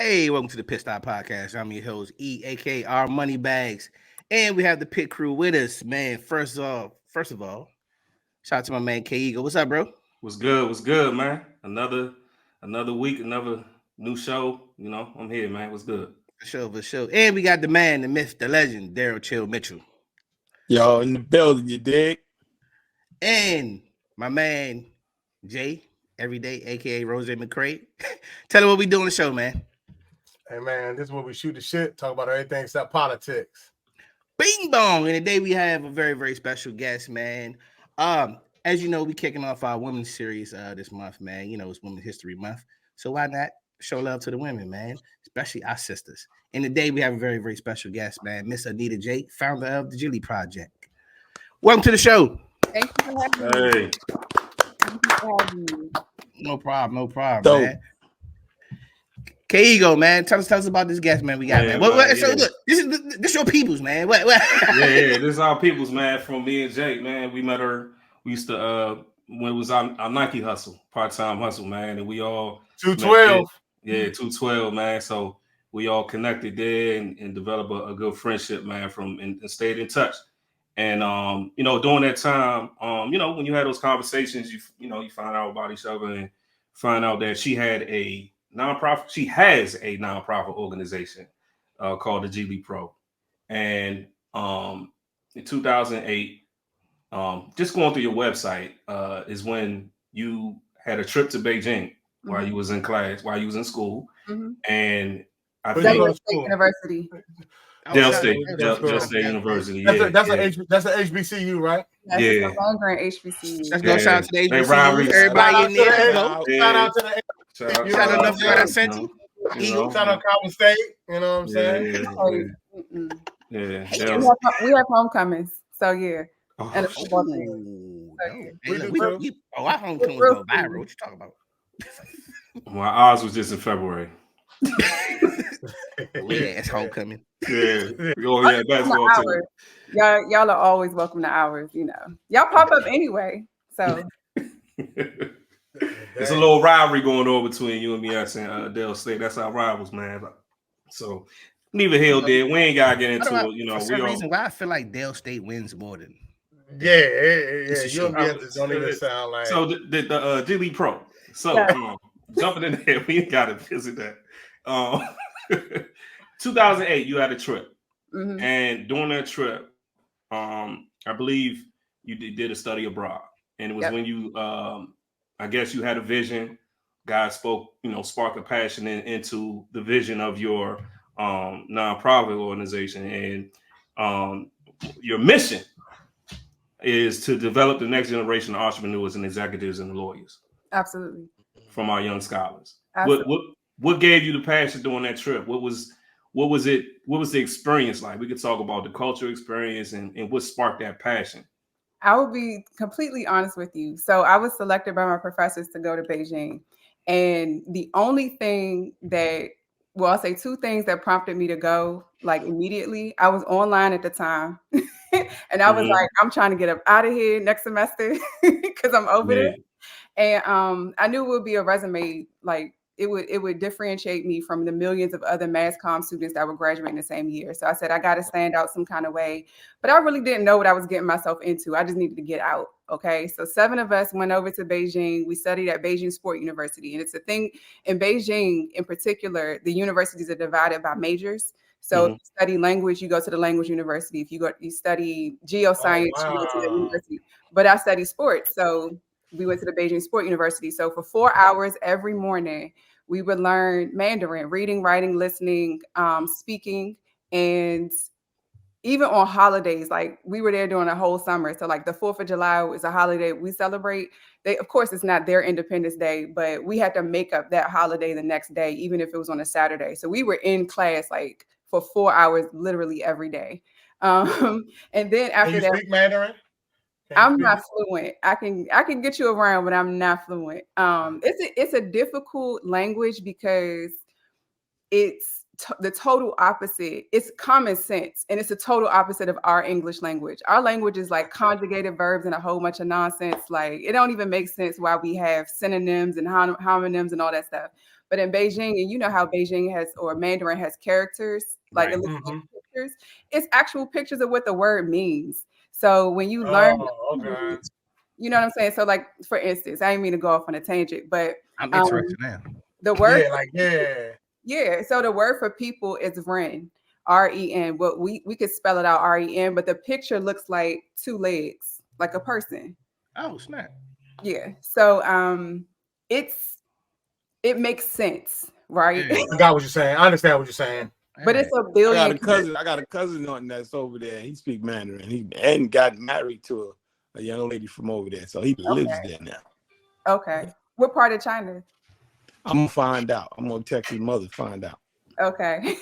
Hey, welcome to the Pit Stop Podcast. I'm your host, E, aka our Money Bags. And we have the Pit crew with us, man. First of all, shout out to my man K Eagle. What's up, bro? What's good? What's good, man? Another week, another new show. I'm here, man. What's good? For sure. And we got the man, the myth, the legend, Daryl Chill Mitchell. Yo, in the building, you dig? And my man Jay, Everyday, aka Rose McCray. Tell him what we do on the show, man. Hey man, this is where we shoot the shit, talk about everything except politics. Bing bong. And today we have a very, very special guest, man. As you know, we kicking off our women's series this month, man. You know, it's Women's History Month. So why not show love to the women, man? Especially our sisters. And today we have a very, very special guest, man. Miss Anita J, founder of the Jilly Project. Welcome to the show. Thank you for having me. Hey, Thank you for having me. No problem, Dope. man. K-Ego, man. Tell us about this guest, man. We got, man. So look, this your peoples, man. What? yeah. This is our people's, man. From me and Jake, man. We met her. We used to when it was our Nike hustle, part-time hustle, man, and we all 212. Yeah, 212, man. So we all connected there and developed a good friendship, man. And stayed in touch. And during that time, when you had those conversations, you find out about each other and find out that she had a nonprofit. She has a nonprofit organization called the G Pro. And in 2008, just going through your website is when you had a trip to Beijing while you was in class, while you was in school, and I think Dale State University. Dale State University. That's an HBCU, right? That's Yeah. a longer HBCU. Let's go shout out to the They HBCU. rivalry. Everybody in there. Shout out to the Shout out to the Central. Shout out Cowboy State. You know what I'm saying? Yeah. We have homecomings, so yeah. Oh, And a football game. Our homecoming go viral. What you talking about? My ours was just in February. It's homecoming. Yeah. Basketball too. Y'all are always welcome to ours, Y'all pop up anyway. So It's a little rivalry going on between you and me and Dale State. That's our rivals, man. So neither here nor there. We ain't gotta get into it. For some reason, why I feel like Dale State wins more than. Yeah. You don't even sound like. So the G Pro. So jumping in there, we ain't gotta visit that. 2008, you had a trip, and during that trip, I believe you did a study abroad, and it was when you, I guess you had a vision. God spoke, sparked a passion into the vision of your nonprofit organization, and your mission is to develop the next generation of entrepreneurs and executives and lawyers. absolutely. From our young scholars. Absolutely. What gave you the passion during that trip? What was the experience like? We could talk about the cultural experience and what sparked that passion. I will be completely honest with you. So I was selected by my professors to go to Beijing. And the only thing I'll say two things that prompted me to go like immediately. I was online at the time and I was like, I'm trying to get up out of here next semester because I'm over there. And I knew it would be a resume, like it would differentiate me from the millions of other mass comm students that were graduating the same year. So I said, I got to stand out some kind of way. But I really didn't know what I was getting myself into. I just needed to get out. Okay. So 7 of us went over to Beijing. We studied at Beijing Sport University. And it's a thing in Beijing in particular, the universities are divided by majors. So if you study language, you go to the language university. If you study geoscience, you go to the university. But I study sports. So we went to the Beijing Sport University. So for 4 hours every morning, we would learn Mandarin, reading, writing, listening, speaking, and even on holidays, like we were there during a whole summer. So like the 4th of July is a holiday we celebrate. Of course, it's not their Independence Day, but we had to make up that holiday the next day, even if it was on a Saturday. So we were in class like for 4 hours, literally every day. And then after that, speak Mandarin? I'm not fluent. I can get you around, but I'm not fluent. It's a difficult language because it's the total opposite. It's common sense, and it's the total opposite of our English language. Our language is like conjugated verbs and a whole bunch of nonsense. Like it don't even make sense why we have synonyms and homonyms and all that stuff. But in Beijing, and you know how Beijing has, or Mandarin has characters, like Right. it looks like pictures. It's actual pictures of what the word means. So when you learn, Oh, okay. you know what I'm saying? So like, for instance, I didn't mean to go off on a tangent, but I'm interested now. the word, Yeah, like yeah. So the word for people is Ren, REN. But we could spell it out REN, but the picture looks like two legs, like a person. Oh snap! Yeah. So it makes sense, right? Yeah. I got what you're saying. I understand what you're saying. But it's a I billion. got a cousin on that's over there. He speak Mandarin. He and got married to a young lady from over there, so he lives there now. Okay. What part of China? I'm gonna find out. I'm gonna text his mother, find out. Okay.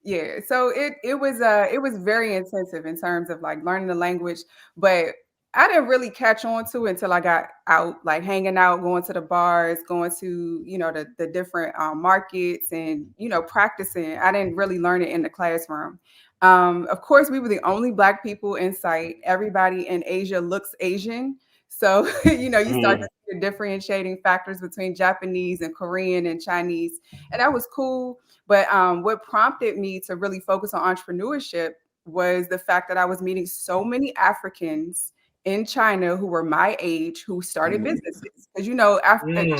Yeah. So it was very intensive in terms of like learning the language, but I didn't really catch on to it until I got out, like hanging out, going to the bars, going to, the different markets and, practicing. I didn't really learn it in the classroom. Of course, we were the only Black people in sight. Everybody in Asia looks Asian. So, you start to see the differentiating factors between Japanese and Korean and Chinese. And that was cool. But what prompted me to really focus on entrepreneurship was the fact that I was meeting so many Africans in China who were my age who started businesses. Because, China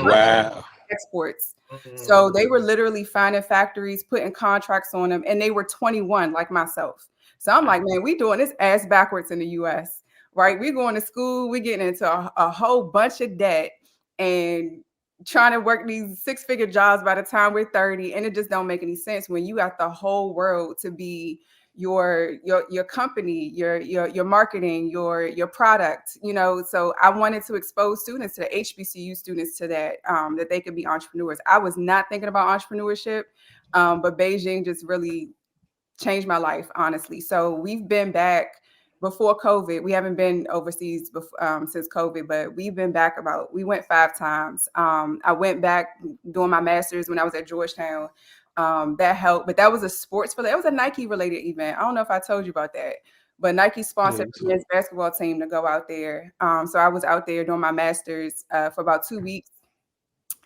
Wow. exports. So they were literally finding factories, putting contracts on them, and they were 21 like myself. So I'm like, man, we doing this ass backwards in the US, right? We going to school, we getting into a whole bunch of debt and trying to work these six-figure jobs by the time we're 30. And it just don't make any sense when you got the whole world to be your company, your marketing, your product, So I wanted to expose students, to the HBCU students, to that they could be entrepreneurs. I was not thinking about entrepreneurship, but Beijing just really changed my life, honestly. So we've been back before COVID. We haven't been overseas since COVID, but we've been back we went 5 times. I went back doing my master's when I was at Georgetown. That helped, but that was a it was a Nike related event. I don't know if I told you about that, but Nike sponsored the men's basketball team to go out there. So I was out there doing my master's for about 2 weeks.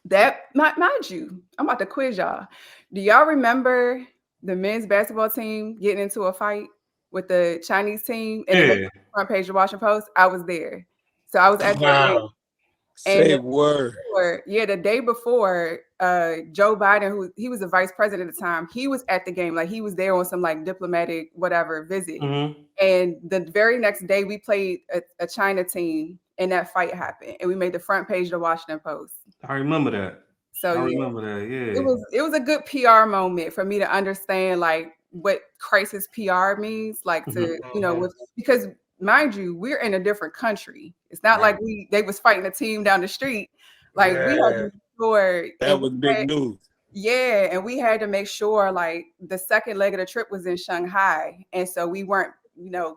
That, mind you, I'm about to quiz y'all. Do y'all remember the men's basketball team getting into a fight with the Chinese team and it made the front page of the Washington Post? I was there. So I was at the event. Say word. The day before, Joe Biden, he was the vice president at the time, he was at the game. Like he was there on some like diplomatic whatever visit. And the very next day we played a China team and that fight happened. And we made the front page of the Washington Post. I remember that. So I remember that. Yeah. It was a good PR moment for me to understand like what crisis PR means, like to, because mind you, we're in a different country. It's not like they was fighting a team down the street. Like we had to make sure that was big news. Yeah, and we had to make sure like the second leg of the trip was in Shanghai, and so we weren't,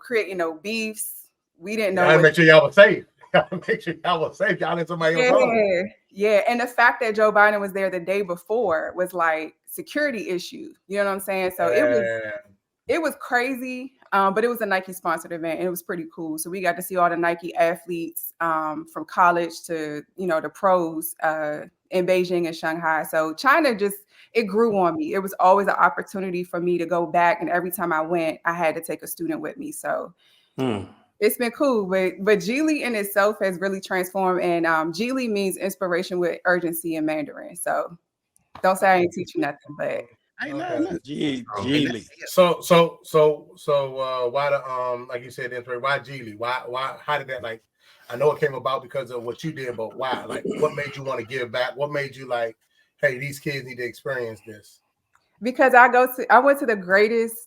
creating no beefs. We didn't know. Make sure y'all were safe. Make sure y'all were safe. Y'all in somebody else. Yeah, and the fact that Joe Biden was there the day before was like security issue. You know what I'm saying? So it was crazy, but it was a Nike sponsored event and it was pretty cool. So we got to see all the Nike athletes from college to, the pros in Beijing and Shanghai. So China it grew on me. It was always an opportunity for me to go back. And every time I went, I had to take a student with me. So it's been cool. But Geely in itself has really transformed. And Geely means inspiration with urgency in Mandarin. So don't say I ain't teach you nothing, but Geely. So why the like you said, why Geely? Why how did that, like, I know it came about because of what you did, but why? Like, what made you want to give back? What made you like, hey, these kids need to experience this? Because I went to the greatest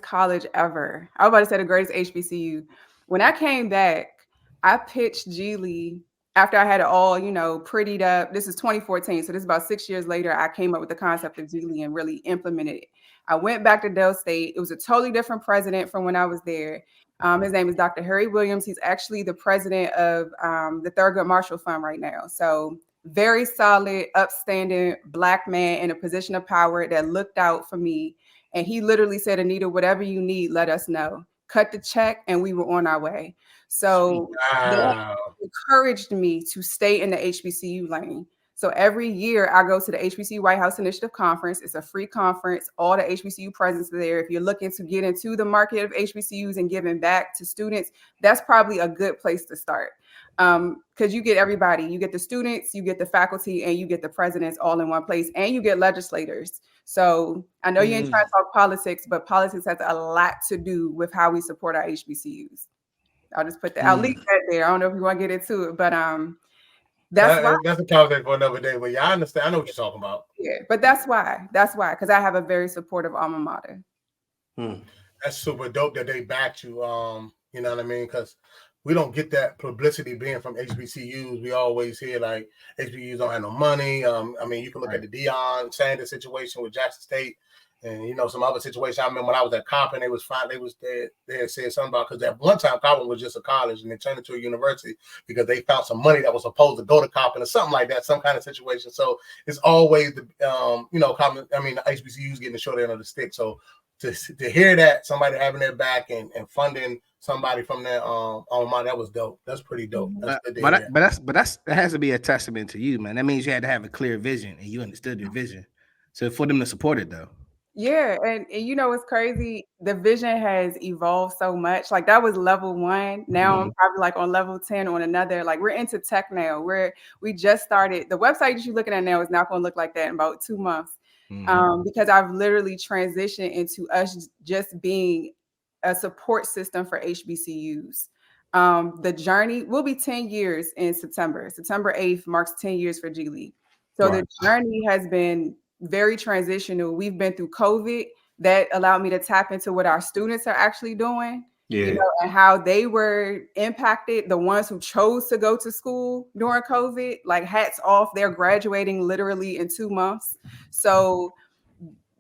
college ever. I was about to say the greatest HBCU. When I came back, I pitched Geely after I had it all, prettied up. This is 2014. So this is about 6 years later, I came up with the concept of Geely and really implemented it. I went back to Dell State. It was a totally different president from when I was there. His name is Dr. Harry Williams. He's actually the president of the Thurgood Marshall Fund right now. So very solid, upstanding Black man in a position of power that looked out for me. And he literally said, Anita, whatever you need, let us know. Cut the check, and we were on our way. So that Wow. encouraged me to stay in the HBCU lane. So every year I go to the HBCU White House Initiative Conference. It's a free conference. All the HBCU presidents are there. If you're looking to get into the market of HBCUs and giving back to students, that's probably a good place to start. Because you get everybody, you get the students, you get the faculty, and you get the presidents all in one place, and you get legislators. So I know you ain't trying to talk politics, but politics has a lot to do with how we support our HBCUs. I'll just put that, I'll leave that there. I don't know if you want to get into it, but that's why. That's a conversation for another day. But yeah, I understand. I know what you're talking about. Yeah, but that's why, because I have a very supportive alma mater. That's super dope that they backed you. You know what I mean? Because we don't get that publicity being from HBCUs. We always hear like HBCUs don't have no money. I mean, you can look at the Deion Sanders situation with Jackson State, and you know some other situations. I remember when I was at Coppin, they had said something about, because at one time Coppin was just a college and they turned it to a university because they found some money that was supposed to go to Coppin or something like that, some kind of situation. So it's always the Coppin. I mean, the HBCUs getting the short end of the stick. So to hear that somebody having their back and funding somebody from their alma mater, that was dope. That's pretty dope. That's good to hear. But that has to be a testament to you, man. That means you had to have a clear vision and you understood your vision. So for them to support it, though. Yeah, and you know it's crazy. The vision has evolved so much. Like that was level 1. Now I'm probably like on level 10 on another. Like we're into tech now. We just started. The website that you're looking at now is not going to look like that in about 2 months. Because I've literally transitioned into us just being a support system for HBCUs. The journey will be 10 years in September. September 8th marks 10 years for G League. So the journey has been very transitional. We've been through COVID. That allowed me to tap into what our students are actually doing. You know, and how they were impacted, the ones who chose to go to school during COVID, like hats off, they're graduating literally in 2 months. So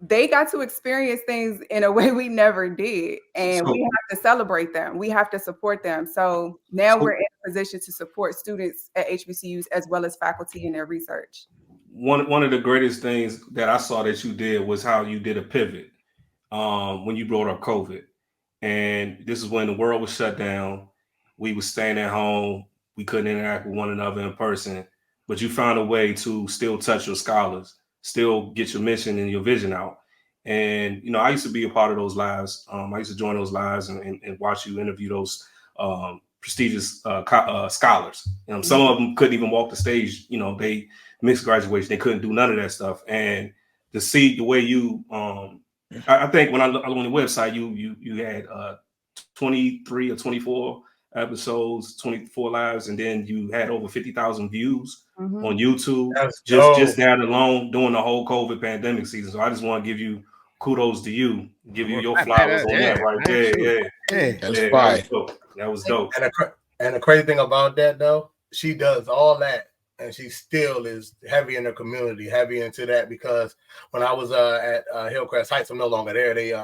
they got to experience things in a way we never did. And we have to celebrate them. We have to support them. So now we're in a position to support students at HBCUs as well as faculty in their research. One of the greatest things that I saw that you did was how you did a pivot when you brought up COVID. And this is when the world was shut down. We were staying at home. We couldn't interact with one another in person. But you found a way to still touch your scholars, still get your mission and your vision out. And, you know, I used to be a part of those lives. I used to join those lives and watch you interview those prestigious scholars. You know, some of them couldn't even walk the stage. You know, they mixed graduation. They couldn't do none of that stuff. And to see the way you I think when I look on the website, you had 23 or 24 episodes, 24 lives, and then you had over 50,000 views on YouTube. Just that alone during the whole COVID pandemic season. So I just want to give you kudos to you, give you your flowers on that right there. Yeah, that's fine. That was dope. And the crazy thing about that though, she does all that. And she still is heavy in the community, heavy into that, because when I was at Hillcrest Heights, I'm no longer there. They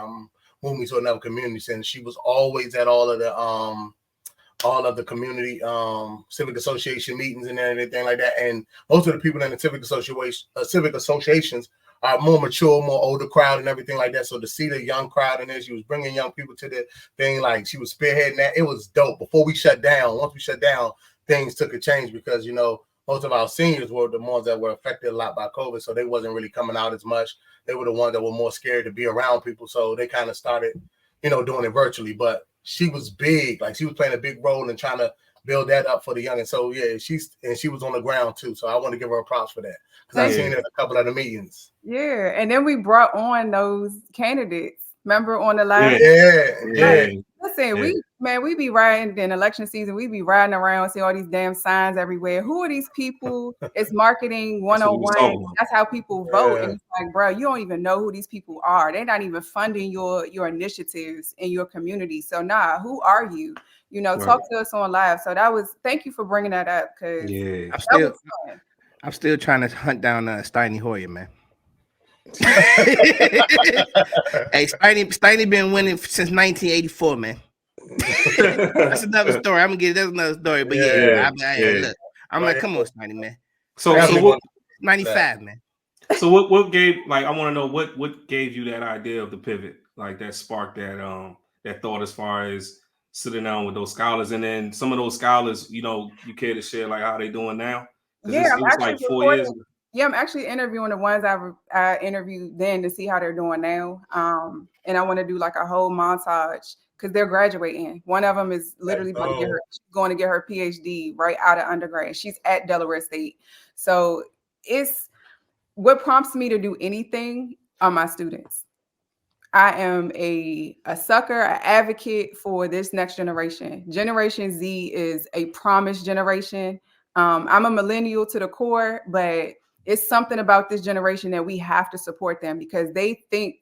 moved me to another community center. She was always at all of the community civic association meetings and everything like that. And most of the people in the civic associations are more mature, more older crowd and everything like that. So to see the young crowd in there, she was bringing young people to the thing, like she was spearheading that. It was dope. Before we shut down, once we shut down, things took a change because, you know, most of our seniors were the ones that were affected a lot by COVID, so they wasn't really coming out as much. They were the ones that were more scared to be around people, so they kind of started, you know, doing it virtually. But she was big, like she was playing a big role in trying to build that up for the young. And so yeah, she was on the ground too. So I want to give her props for that because I've seen her at a couple of the meetings. Yeah, and then we brought on those candidates. Remember on the last? Yeah. Listen, we be riding in election season. We be riding around, see all these damn signs everywhere. Who are these people? It's marketing 101. That's how people vote. And it's like, bro, you don't even know who these people are. They're not even funding your initiatives in your community. So who are you? You know, talk to us on live. So thank you for bringing that up, because I'm still trying to hunt down Steiny Hoyer, man. Hey, Steiny been winning since 1984, man. That's another story. That's another story. But look, I'm like, come on, Steiny, man. So I so definitely what want 95, man. so what gave, like, I want to know what gave you that idea of the pivot, like that spark, that thought, as far as sitting down with those scholars, and then some of those scholars, you care to share like how they doing now, because Yeah, it was like 4 years ago. I'm actually interviewing the ones I interviewed then to see how they're doing now. And I want to do like a whole montage because they're graduating. One of them is literally going to get her PhD right out of undergrad. She's at Delaware State. So it's what prompts me to do anything are my students. I am a sucker, an advocate for this next generation. Generation Z is a promised generation. I'm a millennial to the core, but it's something about this generation that we have to support them because they think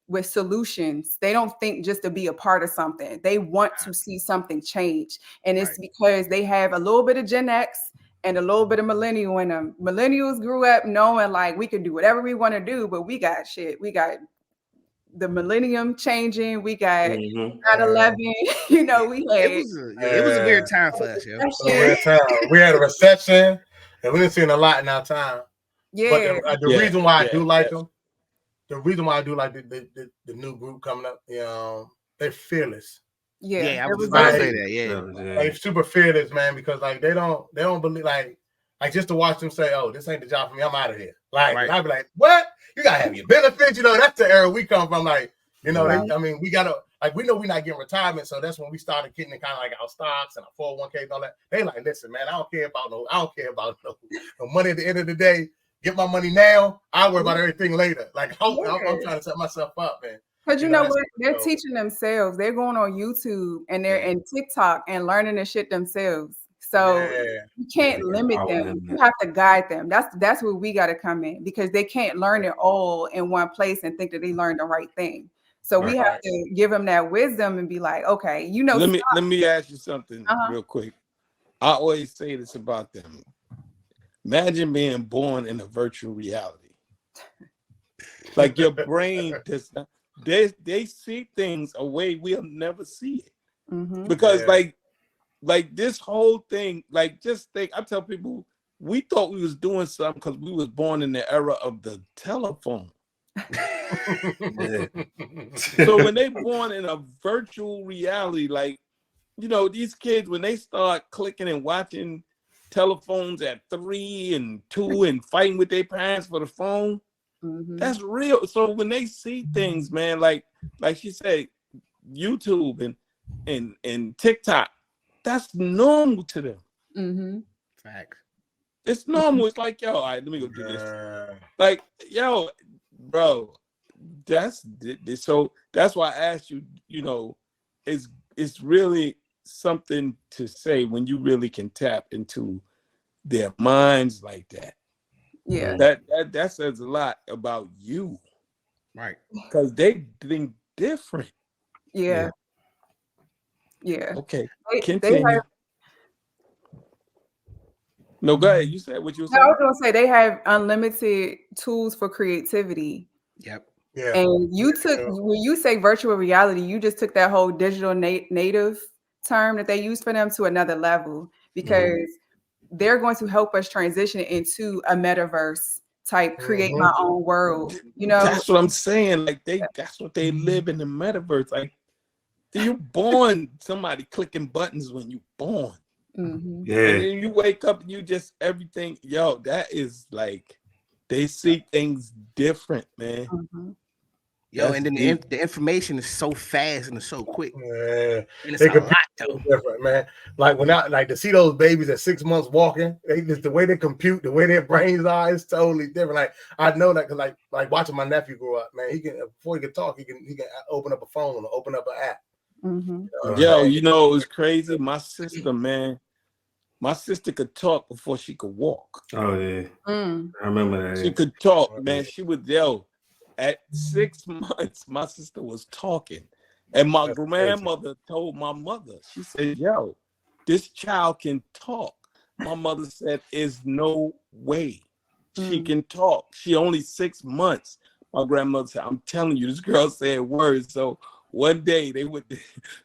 with solutions. They don't think just to be a part of something. They want to see something change. And it's because they have a little bit of Gen X and a little bit of millennial in them. Millennials grew up knowing like we can do whatever we want to do, but we got shit. We got the millennium changing. We got 9/11. You know, we had it was a weird time for us, yo. It was a weird time. We had a recession, and we didn't see a lot in our time. Yeah. But the reason why I do like them, the reason why I do like the new group coming up, they're fearless. Yeah, I was about to say that. Yeah, they super fearless, man, because like they don't believe like just to watch them say, "Oh, this ain't the job for me. I'm out of here." Like I'd be like, "What? You gotta have your benefits." That's the era we come from. Like, we gotta we know we're not getting retirement, so that's when we started getting kind of like our stocks and our 401k and all that. They like, listen, man, I don't care about no money at the end of the day. Get my money now. I'll worry about everything later. Like I'm trying to set myself up, man. Because you know what? They're teaching themselves. They're going on YouTube and they're in TikTok and learning the shit themselves. So you can't limit them. You have to guide them. That's where we got to come in because they can't learn it all in one place and think that they learned the right thing. So we have to give them that wisdom and be like, okay, Let me ask you something real quick. I always say this about them. Imagine being born in a virtual reality. Like your brain does not. They see things a way we'll never see it. Because like this whole thing, like just think, I tell people we thought we was doing something because we was born in the era of the telephone. So when they born in a virtual reality, like, these kids, when they start clicking and watching telephones at 3 and 2 and fighting with their parents for the phone, that's real. So when they see things, man, like she said, YouTube and TikTok, that's normal to them. Facts. It's normal. It's like, yo, all right, let me go do this. Like, yo, bro, so that's why I asked you, it's really something to say when you really can tap into their minds like that. Yeah. That says a lot about you. Right. Because they think different. Yeah. Okay. Continue. No, go ahead. You said what you were saying. I was gonna say they have unlimited tools for creativity. Yep. Yeah. And when you say virtual reality, you just took that whole digital native term that they use for them to another level because they're going to help us transition into a metaverse type, create my own world. That's what I'm saying. Like that's what they live in the metaverse. Like you're born, somebody clicking buttons when you're born. And then you wake up and you just everything. Yo, that is like they see things different, man. Yo, and then the information is so fast and it's so quick. Yeah, and it's a lot though. Different, man. Like when to see those babies at 6 months walking, just the way they compute, the way their brains are, is totally different. Like I know that because like watching my nephew grow up, man. He can before he can talk, he can open up a phone or open up an app. Yo, it was crazy. My sister, man. My sister could talk before she could walk. Oh yeah, I remember that. She could talk, man. She would at 6 months, my sister was talking. And my grandmother told my mother, she said, yo, this child can talk. My mother said, there's no way she can talk. She only 6 months. My grandmother said, I'm telling you, this girl said words. So one day they would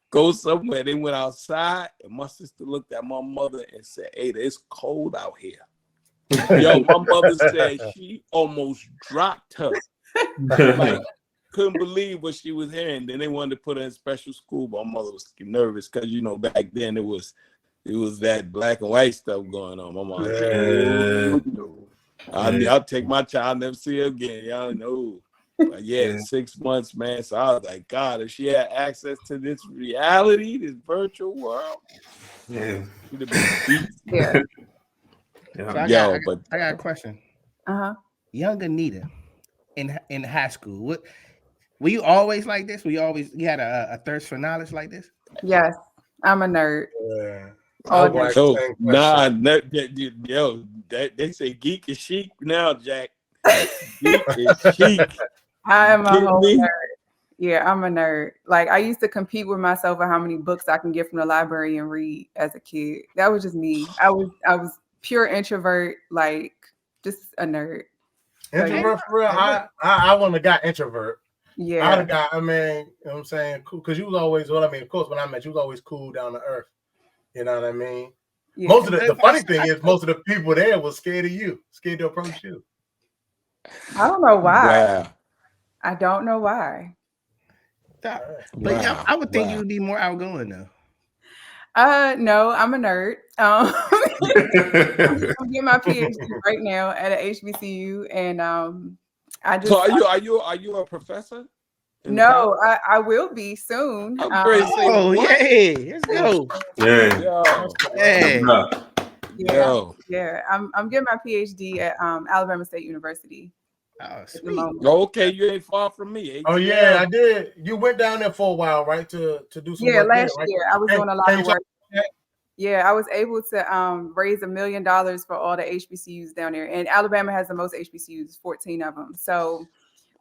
go somewhere. They went outside and my sister looked at my mother and said, hey, it's cold out here. Yo, my mother said she almost dropped her. Like, couldn't believe what she was hearing. Then they wanted to put her in special school, but my mother was nervous because back then it was that black and white stuff going on. My mom said, no. I'll take my child, never see her again. Y'all know. But 6 months, man. So I was like, God, if she had access to this reality, this virtual world, she'd have been beat. Yeah. So I got a question. Young Anita in high school, what were you always like this? You had a thirst for knowledge like this? Yes, I'm a nerd. Yeah. They say geek is chic now, Jack. Geek is chic. I am a whole nerd. Yeah, I'm a nerd. Like, I used to compete with myself on how many books I can get from the library and read as a kid. That was just me. I was pure introvert, like just a nerd. Introvert for real? I wouldn't have got introvert. Yeah. I'd have got, you know what I'm saying? Cool. Because you was always, of course, when I met you, was always cool, down to earth. You know what I mean? Yeah. Most of the funny thing is most of the people there was scared of you, scared to approach you. I don't know why. Wow. I don't know why. But I would think you'd be more outgoing though. No, I'm a nerd. I'm getting my PhD right now at a HBCU, and I just. So are you a professor? No, I will be soon. Let's go. Yeah. I'm getting my PhD at Alabama State University. Okay, you ain't far from me. Oh yeah, I did. You went down there for a while, right? To do some work last there, right? year I was doing a lot of work. Yeah, I was able to raise $1 million for all the HBCUs down there, and Alabama has the most HBCUs, 14 of them. So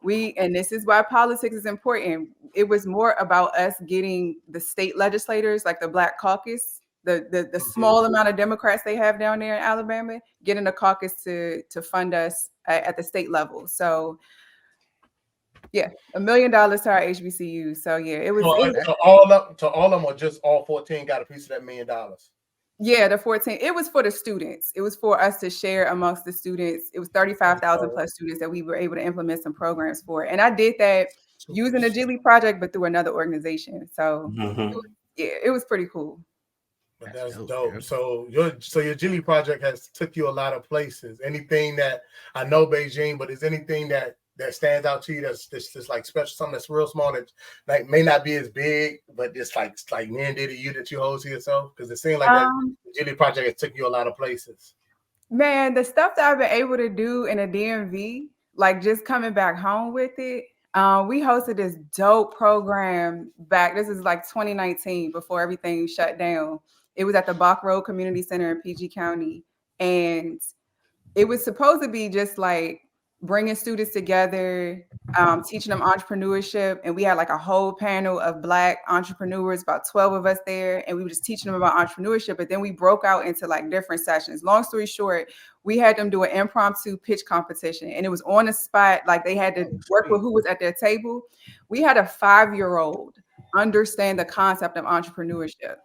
and this is why politics is important. It was more about us getting the state legislators, like the Black Caucus, the small amount of Democrats they have down there in Alabama, getting the caucus to fund us at the state level. So yeah, $1 million to our HBCU. So yeah, it was. So all of them, or just all 14 got a piece of that $1 million? Yeah, the 14. It was for the students. It was for us to share amongst the students. It was 35,000 plus students that we were able to implement some programs for. And I did that using the Gili project, but through another organization. So it was pretty cool. But that's dope. So your Gili project has took you a lot of places. Anything that I know Beijing, but is anything that stands out to you that's like special, something that's real small that like may not be as big, but just like near and dear to you that you hold to yourself? Because it seems like that Gili project has took you a lot of places. Man, the stuff that I've been able to do in a DMV, like just coming back home with it. We hosted this dope program back. This is like 2019 before everything shut down. It was at the Bach Road Community Center in PG County. And it was supposed to be just like bringing students together, teaching them entrepreneurship. And we had like a whole panel of Black entrepreneurs, about 12 of us there. And we were just teaching them about entrepreneurship. But then we broke out into like different sessions. Long story short, we had them do an impromptu pitch competition. And it was on the spot. Like they had to work with who was at their table. We had a 5-year-old understand the concept of entrepreneurship.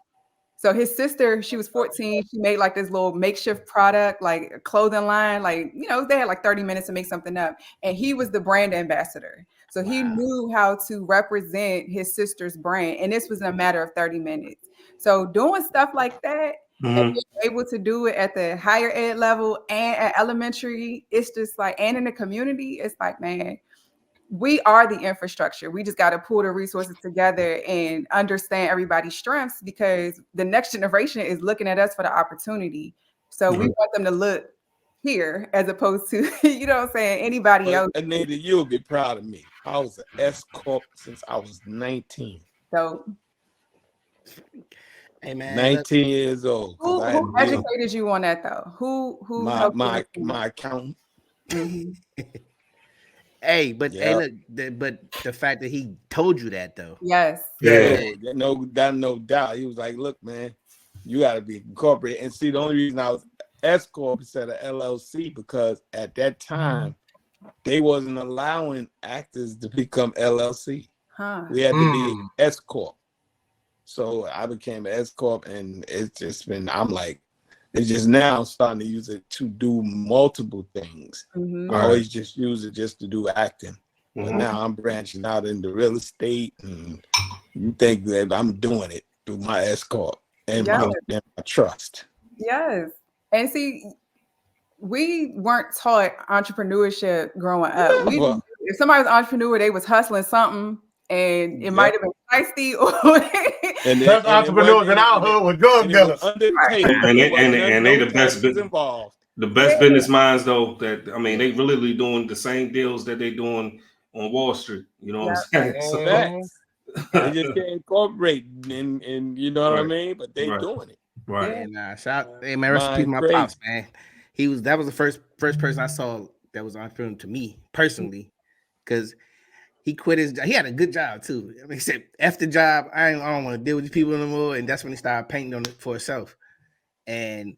So his sister, she was 14. She made like this little makeshift product, like a clothing line. Like, you know, they had like 30 minutes to make something up. And he was the brand ambassador. So he knew how to represent his sister's brand. And this was in a matter of 30 minutes. So doing stuff like that, and being able to do it at the higher ed level and at elementary, it's just like, and in the community, it's like, man, we are the infrastructure. We just got to pull the resources together and understand everybody's strengths, because the next generation is looking at us for the opportunity. So we want them to look here as opposed to, you know what I'm saying, anybody else. Anita, you'll be proud of me. I was an S Corp since I was 19. So, hey man, 19 years old. Who educated you on that though? Who my accountant. Hey, but hey, look, but the fact that he told you that though. Yes. No doubt. He was like, look, man, you gotta be incorporated. And see, the only reason I was S Corp instead of LLC, because at that time they wasn't allowing actors to become LLC. We had to be S Corp. So I became S Corp, and it's just been, I'm like, It's just now I'm starting to use it to do multiple things. I always just use it just to do acting. But now I'm branching out into real estate, and you think that I'm doing it through my escort and my trust. Yes. And see, we weren't taught entrepreneurship growing up. If somebody was an entrepreneur, they was hustling something, and it might have been feisty. And then entrepreneurs in our hood were drug dealers. And they the best involved. The best business minds, though. That I mean, they really doing the same deals that they doing on Wall Street. You know what I'm saying? So, they just can't incorporate, and you know what I mean. But they doing it. Right. Yeah, shout, hey man, rest in peace, my pops, man. That was the first person I saw that was entrepreneur to me personally, because he quit his job. He had a good job too. I mean, he said, "F the job. I don't want to deal with these people anymore." And that's when he started painting on it for himself. And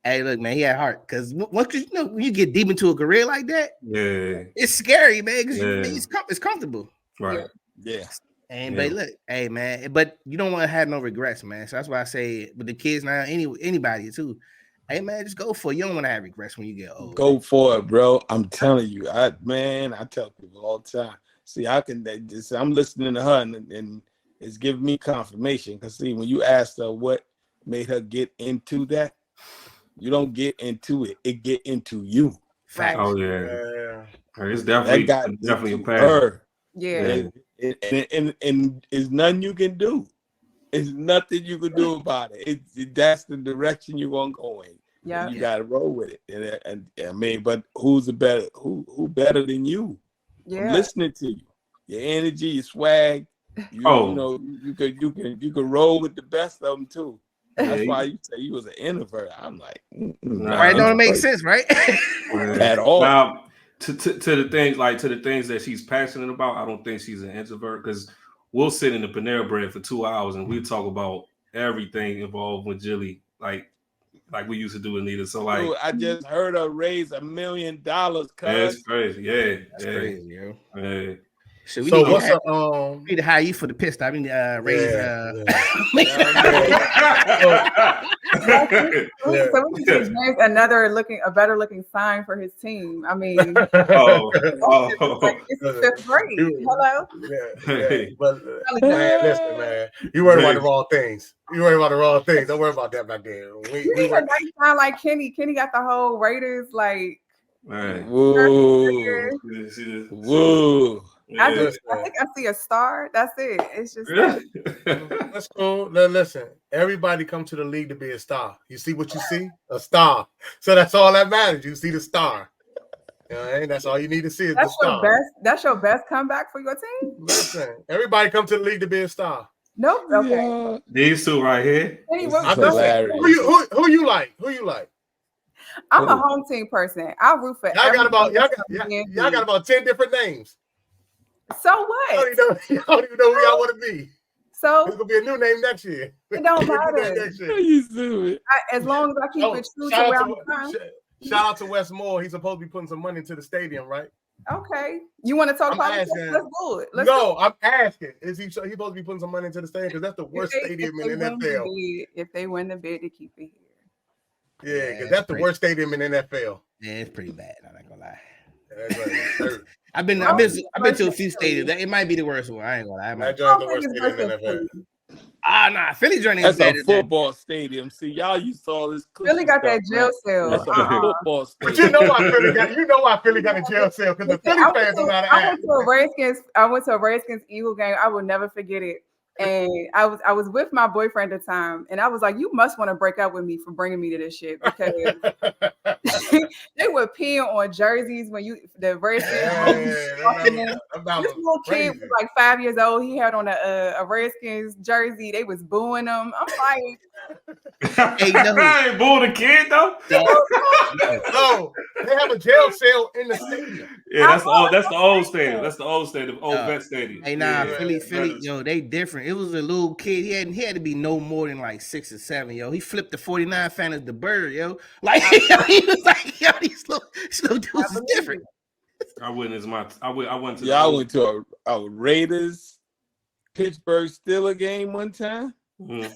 hey, look, man, he had heart, because once when you get deep into a career like that, it's scary, man. Because it's comfortable, right? Yeah. And but look, hey man, but you don't want to have no regrets, man. So that's why I say with the kids now, anybody too. Hey man, just go for it. You don't want to have regrets when you get old. Go for it, bro. I'm telling you, I tell people all the time. See, I'm listening to her, and it's giving me confirmation. Because see, when you asked her what made her get into that, you don't get into it; it get into you. Fact. Oh yeah. It's definitely a passion. Yeah. And it's nothing you can do. It's nothing you can do about it. That's the direction you're gonna go in. Yeah, you gotta roll with it. And I mean, but who's better than you? Yeah, I'm listening to you. Your energy, your swag. You know, you could roll with the best of them too. That's why you say you was an introvert. I'm like, right? Don't make sense, right? At all. Now, to the things that she's passionate about, I don't think she's an introvert, because we'll sit in the Panera Bread for 2 hours and we talk about everything involved with Jilly, like we used to do, Anita. So like, dude, I just heard her raise $1 million. That's crazy. Yeah, that's crazy, yo. Yeah. So what's up? We need to hire you for the pist. I mean, raise. So we can give a better looking sign for his team. I mean, it's fifth grade. Hello. But listen, man, you worry about the wrong things. Don't worry about that back there. We sound like Kenny. Kenny got the whole Raiders like. Right. Whoa. Whoa. I think I see a star. That's it. It's just that's cool. Listen, everybody come to the league to be a star. You see what you see? A star. So that's all that matters. You see the star. You know, that's all you need to see is the star. That's your best comeback for your team? Listen, everybody come to the league to be a star. Nope. Okay. Yeah. These two right here. Who you like? Who you like? I'm a home team person. I'll root for y'all got about 10 different names. So what? I don't even know who y'all want to be. So it's gonna be a new name next year. It don't matter. As long as I keep it true to where I'm from. Shout out to Wes Moore. He's supposed to be putting some money into the stadium, right? Okay. You want to talk politics? Let's do it. I'm asking. Is he supposed to be putting some money into the stadium? Because that's the worst stadium in the NFL. If they win the bid, to keep it here. Yeah, because that's the worst stadium in the NFL. Yeah, it's pretty bad. I'm not gonna lie. I've been to a few stadiums. It might be the worst one. I ain't gonna lie. That joint's the worst stadium in the NFL. Nah, Philly joint is a football stadium. See, y'all used to all this. Philly got that jail cell. That's a football stadium. But you know why Philly got a jail cell, because the Philly fans don't know how to act. I went to a Redskins Eagle game. I will never forget it. And I was with my boyfriend at the time, and I was like, "You must want to break up with me for bringing me to this shit," because they were peeing on jerseys when the Redskins. This little kid was like 5 years old. He had on a Redskins jersey. They was booing him. I'm like, I ain't booing a kid though. No, they have a jail cell in the stadium. Yeah, that's the old stadium. That's the old stadium, old vet stadium. Hey, Philly, yo, they different. It was a little kid. He had to be no more than like 6 or 7, yo. He flipped the 49 fan as the bird, yo. Like he was like, yo, these little dudes is different. I went to. Yeah, I went to a Raiders Pittsburgh Steelers game one time. Mm.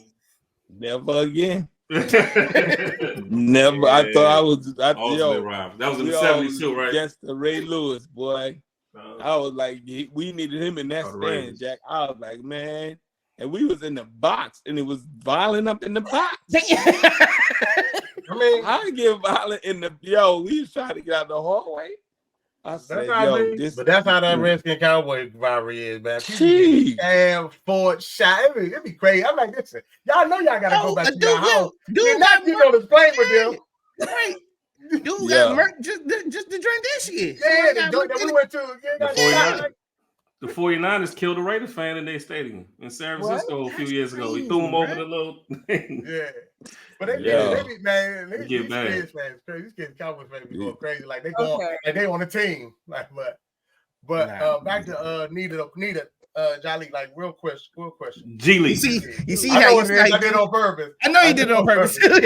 Never again. Never. I thought I was. That was in the 70s too, right? Against the Ray Lewis, boy. I was like, we needed him in that stand, Jack. I was like, man. And we was in the box, and it was violent up in the box. I mean, I get violent in the we was trying to get out the hallway. I said, but that's how that Redskin Cowboy rivalry is, man. People Ford shot. It'd be crazy. I'm like, listen, y'all know y'all gotta go back to your house. Dude, not you know to play with them. Right. Dude got murked just to drink this year. Yeah, we went to the 49ers killed a Raiders fan in their stadium in San Francisco a few years ago. He threw him over the little thing. Yeah. But they man, these kids fans crazy. These kids Cowboys fans be going crazy. Like they going like they on the team. Like but back to Nita Jolly, like real question. G-Lee. You see how I did it on purpose. I know you did it on purpose. You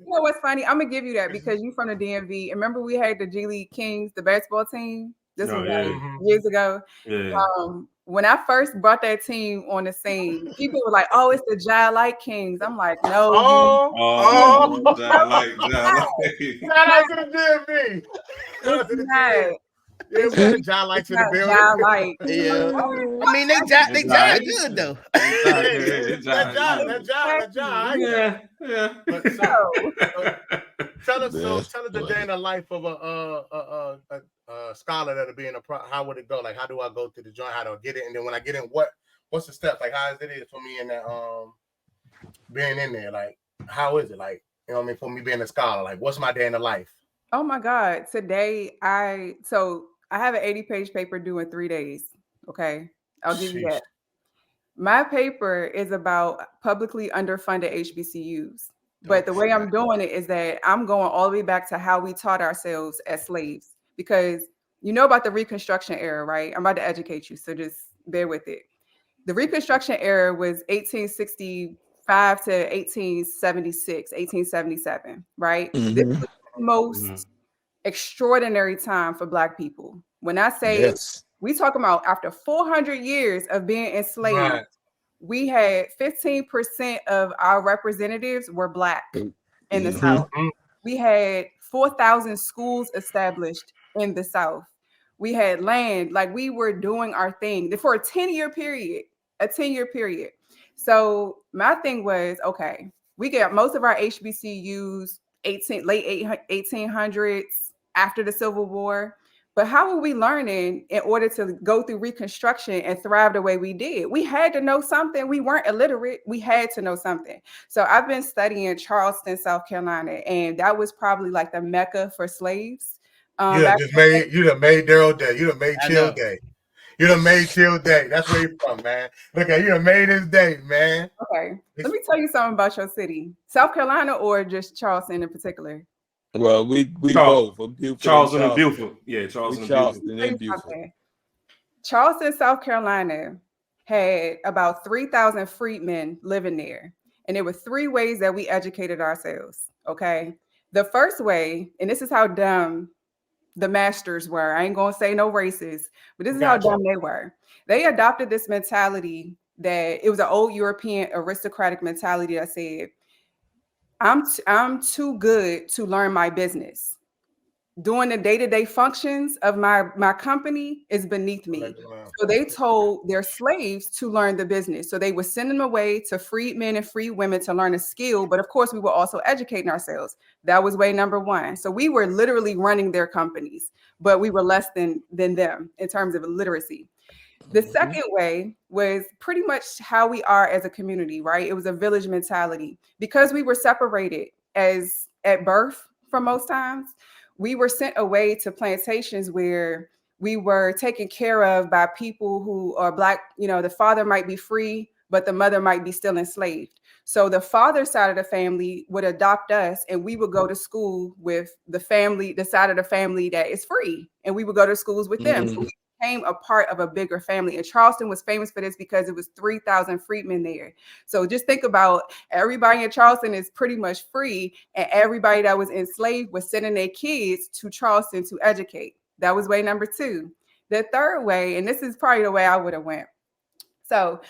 know what's funny? I'm gonna give you that because you from the DMV. Remember we had the G League Kings, the basketball team. This was years ago. Yeah. When I first brought that team on the scene, people were like, "Oh, it's the Jai Light Kings." I'm like, "No." Jai Light. Shout out to the DMV. Shout out to the DMV. Yeah, John likes in the building. Yeah. I mean, they Jai good though. That Jai. Yeah. But tell us the day in the life of a scholar that'll be in how would it go? Like, how do I go to the joint? How do I get it? And then when I get in, what's the steps? Like, how is it for me in that being in there? Like, how is it? Like, you know what I mean? For me being a scholar, like, what's my day in the life? Oh my God. Today I have an 80-page paper due in 3 days. Okay. I'll give you that. My paper is about publicly underfunded HBCUs. But the way I'm doing it is that I'm going all the way back to how we taught ourselves as slaves. Because you know about the Reconstruction era, right? I'm about to educate you. So just bear with it. The Reconstruction era was 1865 to 1876, 1877, right? Mm-hmm. This was the most extraordinary time for Black people. When I say we talking about after 400 years of being enslaved, we had 15% of our representatives were Black in the South. We had 4,000 schools established in the South. We had land, like we were doing our thing for a 10-year period. So my thing was, okay, we got most of our HBCUs late 1800s after the Civil War. But how were we learning in order to go through Reconstruction and thrive the way we did? We had to know something. We weren't illiterate. We had to know something. So I've been studying Charleston, South Carolina, and that was probably like the Mecca for slaves. You done made Daryl Day. You done made Chill Day. You done made Chill Day. That's where you're from, man. Look at you done made his day, man. Okay. Let me tell you something about your city. South Carolina or just Charleston in particular? Well, we both. Charleston and Beaufort. Yeah, Charleston and Beaufort. Charleston, South Carolina had about 3,000 freedmen living there. And there were 3 ways that we educated ourselves, okay? The first way, and this is how dumb the masters were. I ain't going to say no races, but this is how dumb they were. They adopted this mentality that it was an old European aristocratic mentality that said, I'm too good to learn my business. Doing the day-to-day functions of my company is beneath me. So they told their slaves to learn the business. So they would send them away to freed men and free women to learn a skill. But of course, we were also educating ourselves. That was way number 1. So we were literally running their companies, but we were less than them in terms of literacy. The second way was pretty much how we are as a community, right? It was a village mentality. Because we were separated at birth for most times, we were sent away to plantations where we were taken care of by people who are Black. You know, the father might be free, but the mother might be still enslaved. So the father side of the family would adopt us, and we would go to school with the side of the family that is free, and we would go to schools with them. So we became a part of a bigger family. And Charleston was famous for this because it was 3,000 freedmen there. So just think about everybody in Charleston is pretty much free, and everybody that was enslaved was sending their kids to Charleston to educate. That was way number 2. The third way, and this is probably the way I would have went. So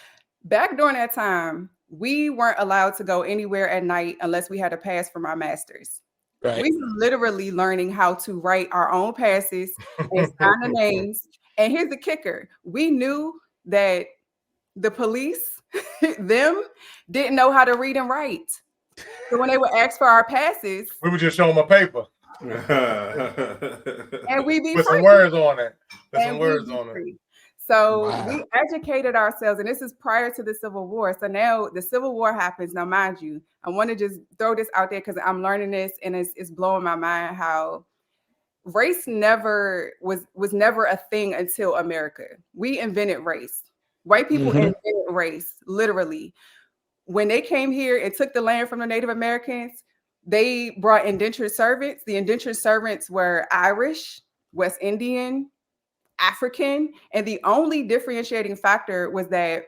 back during that time, we weren't allowed to go anywhere at night unless we had a pass from our masters. Right. We were literally learning how to write our own passes and sign the names. And here's the kicker. We knew that the police, them, didn't know how to read and write. So when they would ask for our passes, we would just show them a paper. And we be with free. some words on it. With And some we words be on it. free. So Wow. we educated ourselves, and this is prior to the Civil War. So now the Civil War happens. Now, mind you, I want to just throw this out there because I'm learning this, and it's blowing my mind how race never was never a thing until America. We invented race. White people invented race, literally. When they came here and took the land from the Native Americans, they brought indentured servants. The indentured servants were Irish, West Indian, African, and the only differentiating factor was that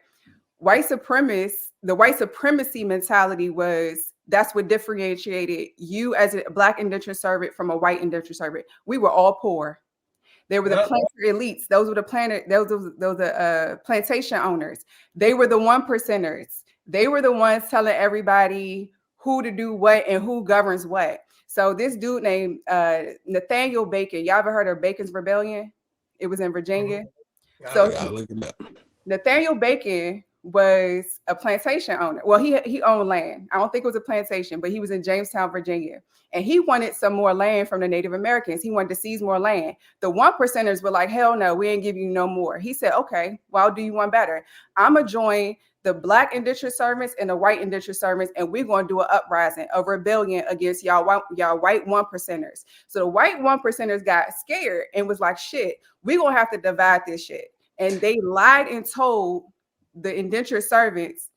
the white supremacy mentality was that's what differentiated you as a Black indentured servant from a white indentured servant. We were all poor. They were the planter elites. Those were the plantation owners. They were the 1%ers. They were the ones telling everybody who to do what and who governs what. So this dude named Nathaniel Bacon, y'all ever heard of Bacon's Rebellion? It was in Virginia. So look it up. Nathaniel Bacon was a plantation owner. Well, he owned land. I don't think it was a plantation, but he was in Jamestown, Virginia. And he wanted some more land from the Native Americans. He wanted to seize more land. The 1%ers were like, hell no, we ain't give you no more. He said, okay, well, I'll do you one better. I'm going to join the Black indentured servants and the white indentured servants, and we're going to do an uprising, a rebellion against y'all white 1%ers. So the white 1%ers got scared and was like, shit, we're going to have to divide this shit. And they lied and told the indentured servants,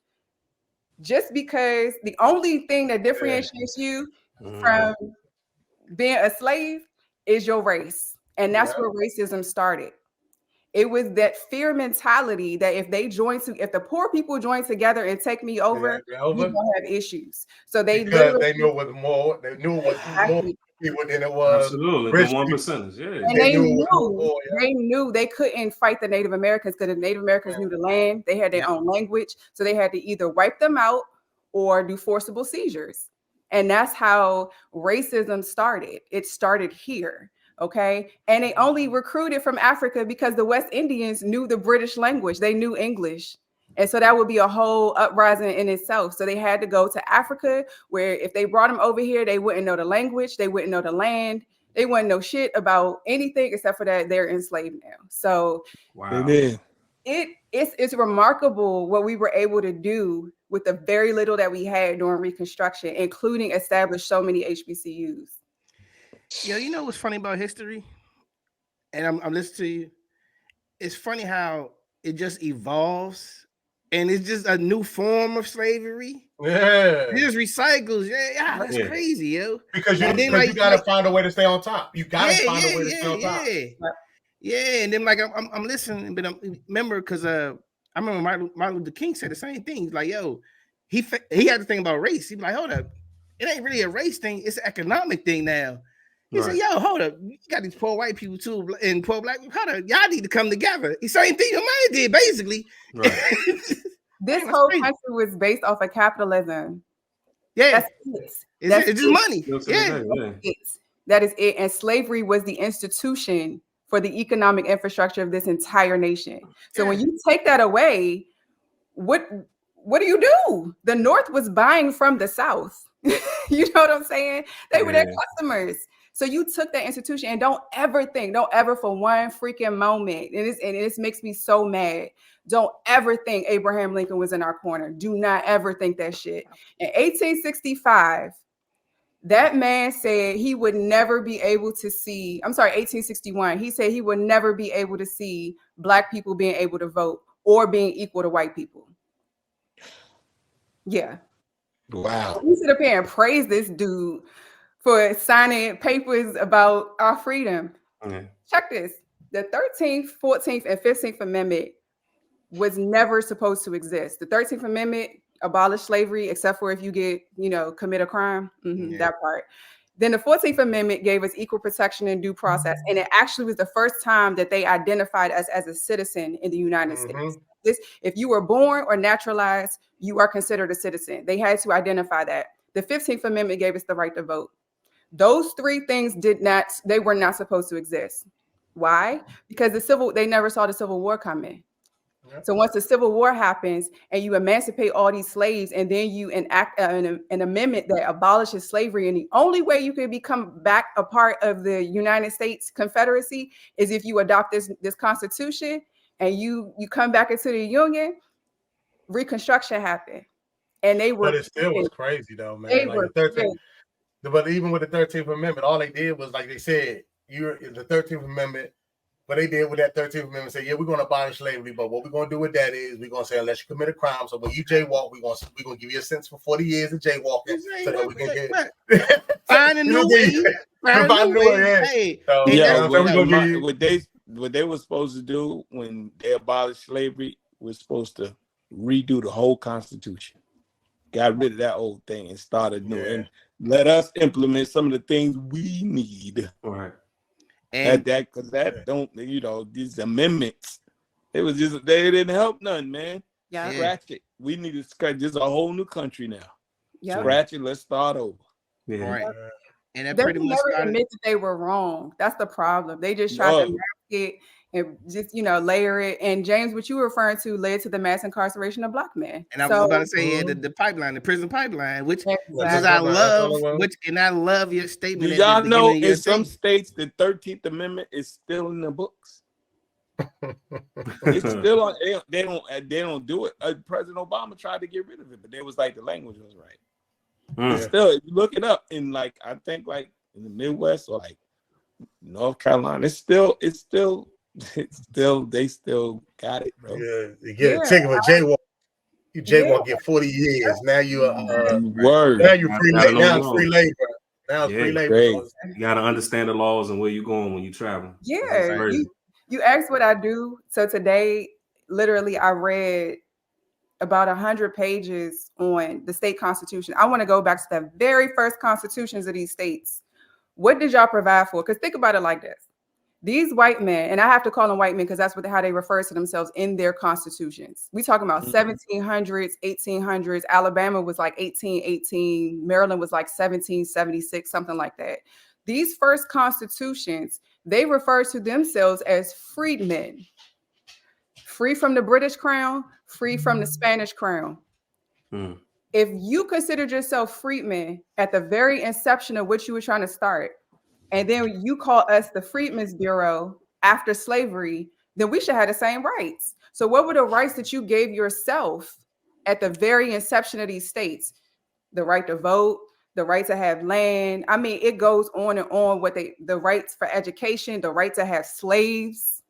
just because the only thing that differentiates you from being a slave is your race. And that's where racism started. It was that fear mentality that if the poor people join together and take me over, we gonna have issues. So they knew it was more. They knew it was more people than it was. Absolutely, the 1%ers. Yeah, and they knew they couldn't fight the Native Americans because the Native Americans knew the land. They had their own language, so they had to either wipe them out or do forcible seizures. And that's how racism started. It started here. Okay. And they only recruited from Africa because the West Indians knew the British language. They knew English. And so that would be a whole uprising in itself. So they had to go to Africa, where if they brought them over here, they wouldn't know the language. They wouldn't know the land. They wouldn't know shit about anything except for that they're enslaved now. So wow. It's remarkable what we were able to do with the very little that we had during Reconstruction, including establish so many HBCUs. Yo, you know what's funny about history? And I'm listening to you. It's funny how it just evolves, and it's just a new form of slavery. Yeah, it just recycles. Yeah, that's crazy, yo. Because you gotta find a way to stay on top. You gotta find a way to stay on top. Yeah, and then like I'm listening, but remember because I remember Martin Luther King said the same thing. He's like, yo, he had to think about race. He's like, hold up, it ain't really a race thing; it's an economic thing now. He said, yo, hold up. You got these poor white people too and poor black people. Hold up. Y'all need to come together. The same thing your man did, basically. Right. This whole country was based off of capitalism. Yeah. That's it. It's just money. Yeah. That is it. And slavery was the institution for the economic infrastructure of this entire nation. So when you take that away, what do you do? The North was buying from the South. You know what I'm saying? They were their customers. So you took that institution, and don't ever for one freaking moment, and this makes me so mad. Don't ever think Abraham Lincoln was in our corner. Do not ever think that shit. In 1865, that man said he would never be able to see, 1861, he said he would never be able to see Black people being able to vote or being equal to white people. Yeah. Wow. We sit up here and praise this dude for signing papers about our freedom. Check this. The 13th, 14th, and 15th Amendment was never supposed to exist. The 13th Amendment abolished slavery, except for if you commit a crime. That part. Then the 14th Amendment gave us equal protection and due process. And it actually was the first time that they identified us as a citizen in the United States. If you were born or naturalized, you are considered a citizen. They had to identify that. The 15th Amendment gave us the right to vote. Those three things they were not supposed to exist. Why? Because they never saw the Civil War coming. So once the Civil War happens and you emancipate all these slaves, and then you enact an amendment that abolishes slavery, and the only way you can become back a part of the United States Confederacy is if you adopt this Constitution and you come back into the Union, Reconstruction happened. And they were. But it still was crazy though, man. Like the 13th, but even with the 13th Amendment, all they did was, like they said, you're in the 13th Amendment. What they did with that 13th Amendment, say, yeah, we're going to abolish slavery, but what we're going to do with that is we're going to say, unless you commit a crime, so when you jaywalk, we're going to give you a sentence for 40 years of jaywalking, so that we can get find a new way. Find a new way. Hey, what they were supposed to do when they abolished slavery was supposed to redo the whole Constitution, got rid of that old thing and started new, and let us implement some of the things we need. Right. And because that don't, these amendments, it was just, they didn't help none, man. Yeah. Scratch it. We need to scratch. This is a whole new country now. Yeah. Scratch it. Let's start over. Yeah. Right. And that they pretty much never admit that they were wrong. That's the problem. They just tried to mask it and just, layer it. And James, what you were referring to led to the mass incarceration of Black men. And I was about to say, the pipeline, the prison pipeline, which I love your statement. Do y'all know in some states the 13th Amendment is still in the books? It's still on. They don't do it. President Obama tried to get rid of it, but they was like the language was right. It's still, if you look it up in I think in the Midwest or like North Carolina, they still got it, bro. Yeah, you get a ticket for jaywalk. You jaywalk, get 40 years. Now you're now you're free labor. Now it's free labor. Now it's free labor. You gotta understand the laws and where you're going when you travel. Yeah, you asked what I do. So today, literally, I read about 100 pages on the state constitution. I want to go back to the very first constitutions of these states. What did y'all provide for? Because think about it like this. These white men, and I have to call them white men because that's how they refer to themselves in their constitutions. We talking about 1700s, 1800s. Alabama was like 1818. Maryland was like 1776, something like that. These first constitutions, they refer to themselves as freedmen. Free from the British crown, free from the Spanish crown. If you considered yourself freedmen at the very inception of what you were trying to start, and then you call us the Freedmen's Bureau after slavery, then we should have the same rights. So what were the rights that you gave yourself at the very inception of these states? The right to vote, the right to have land. I mean, it goes on and on with the rights for education, the right to have slaves.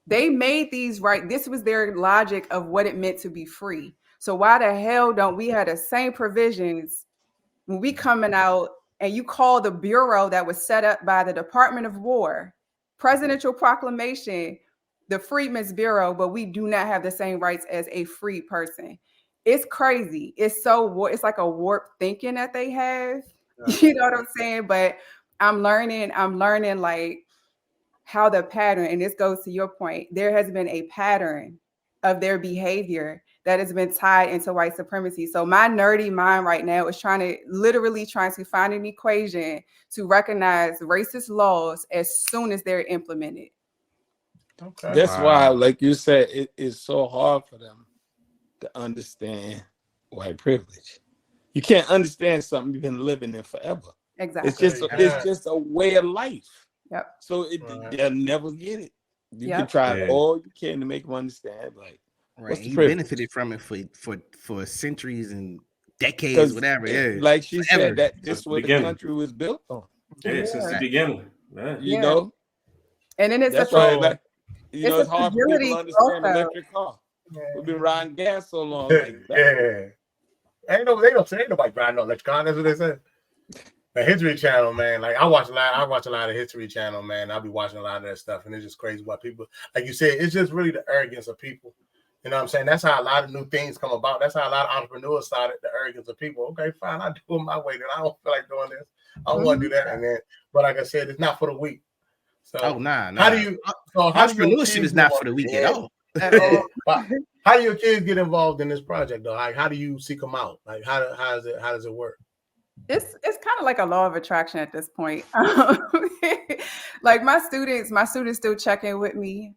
They made these right. This was their logic of what it meant to be free. So why the hell don't we have the same provisions when we coming out and you call the bureau that was set up by the Department of War, presidential proclamation, the Freedmen's Bureau, but we do not have the same rights as a free person? It's crazy. It's like a warped thinking that they have. You know what I'm saying? But I'm learning like how the pattern, and this goes to your point, there has been a pattern of their behavior that has been tied into white supremacy. So my nerdy mind right now is trying to find an equation to recognize racist laws as soon as they're implemented. Okay. That's why, like you said, it is so hard for them to understand white privilege. You can't understand something you've been living in forever. Exactly. It's just a way of life. Yep. So they'll never get it. You can try all you can to make them understand. Like, right, you benefited from it for centuries and decades, whatever. Yeah, like she said, that this is what the country was built on. Yeah, since the beginning. You know, and then it's that's why, it's hard for people to understand electric car. We've been riding gas so long. Ain't nobody riding no electric car. That's what they said. The History Channel, man. Like I watch a lot of History Channel, man. I'll be watching a lot of that stuff, and it's just crazy why people, like you said, it's just really the arrogance of people. You know what I'm saying? That's how a lot of new things come about. That's how a lot of entrepreneurs started, the arrogance of people. Okay, fine, I do it my way. Then I don't feel like doing this. I don't want to do that. And then, but like I said, it's not for the weak. So nah. How do you? So how do your Entrepreneurship kids is not for the weak at all. How do your kids get involved in this project though? Like, how do you seek them out? Like, how does it work? It's kind of like a law of attraction at this point. Like my students still check in with me.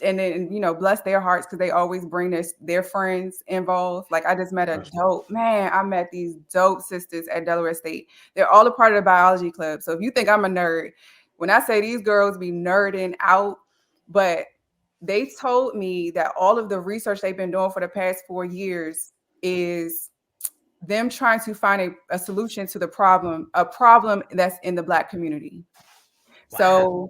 And then, you know, bless their hearts because they always bring their friends involved. Like I just met I met these dope sisters at Delaware State. They're all a part of the biology club. So if you think I'm a nerd, when I say these girls be nerding out, but they told me that all of the research they've been doing for the past 4 years is them trying to find a solution to a problem that's in the Black community. Wow. So